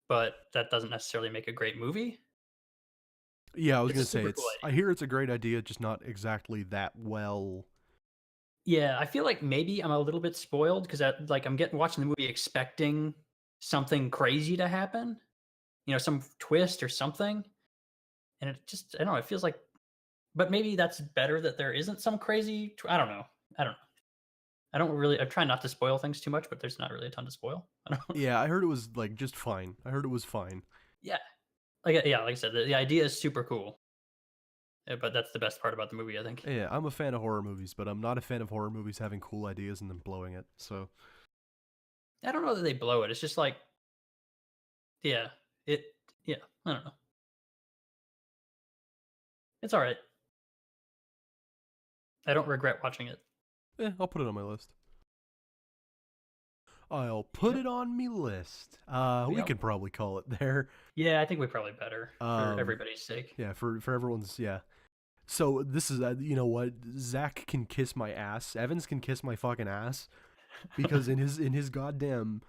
but that doesn't necessarily make a great movie. Yeah, I was gonna say I hear it's a great idea, just not exactly that well. Yeah, I feel like maybe I'm a little bit spoiled because I'm watching the movie expecting something crazy to happen, some twist or something, and it just I don't know. It feels like, but maybe that's better that there isn't some crazy. I don't know. I try not to spoil things too much, but there's not really a ton to spoil. Yeah, I heard it was like just fine. I heard it was fine. Yeah, like I said, the idea is super cool. But that's the best part about the movie, I think. Yeah, I'm a fan of horror movies, but I'm not a fan of horror movies having cool ideas and then blowing it. So I don't know that they blow it. It's just like, I don't know. It's all right. I don't regret watching it. Yeah, I'll put it on my list. I'll put it on me list. We could probably call it there. Yeah, I think we probably better for everybody's sake. Yeah, for everyone's, yeah. So this is, you know what? Zach can kiss my ass. Evans can kiss my fucking ass, because in his goddamn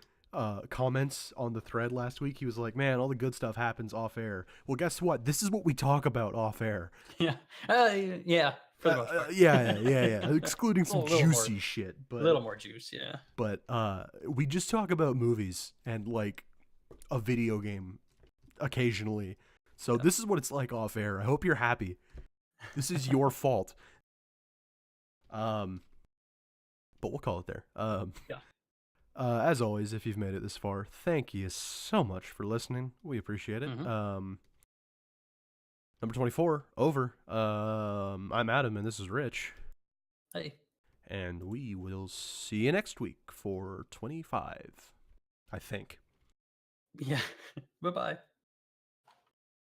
comments on the thread last week, he was like, "Man, all the good stuff happens off air." Well, guess what? This is what we talk about off air. Yeah, yeah. For the most part. Yeah. Excluding some juicy shit, but a little more juice, yeah. But we just talk about movies and like a video game occasionally. So this is what it's like off air. I hope you're happy. This is your fault. But we'll call it there. As always, if you've made it this far, thank you so much for listening. We appreciate it. Mm-hmm. Number 24, over. I'm Adam, and this is Rich. Hey. And we will see you next week for 25, I think. Yeah. Bye-bye.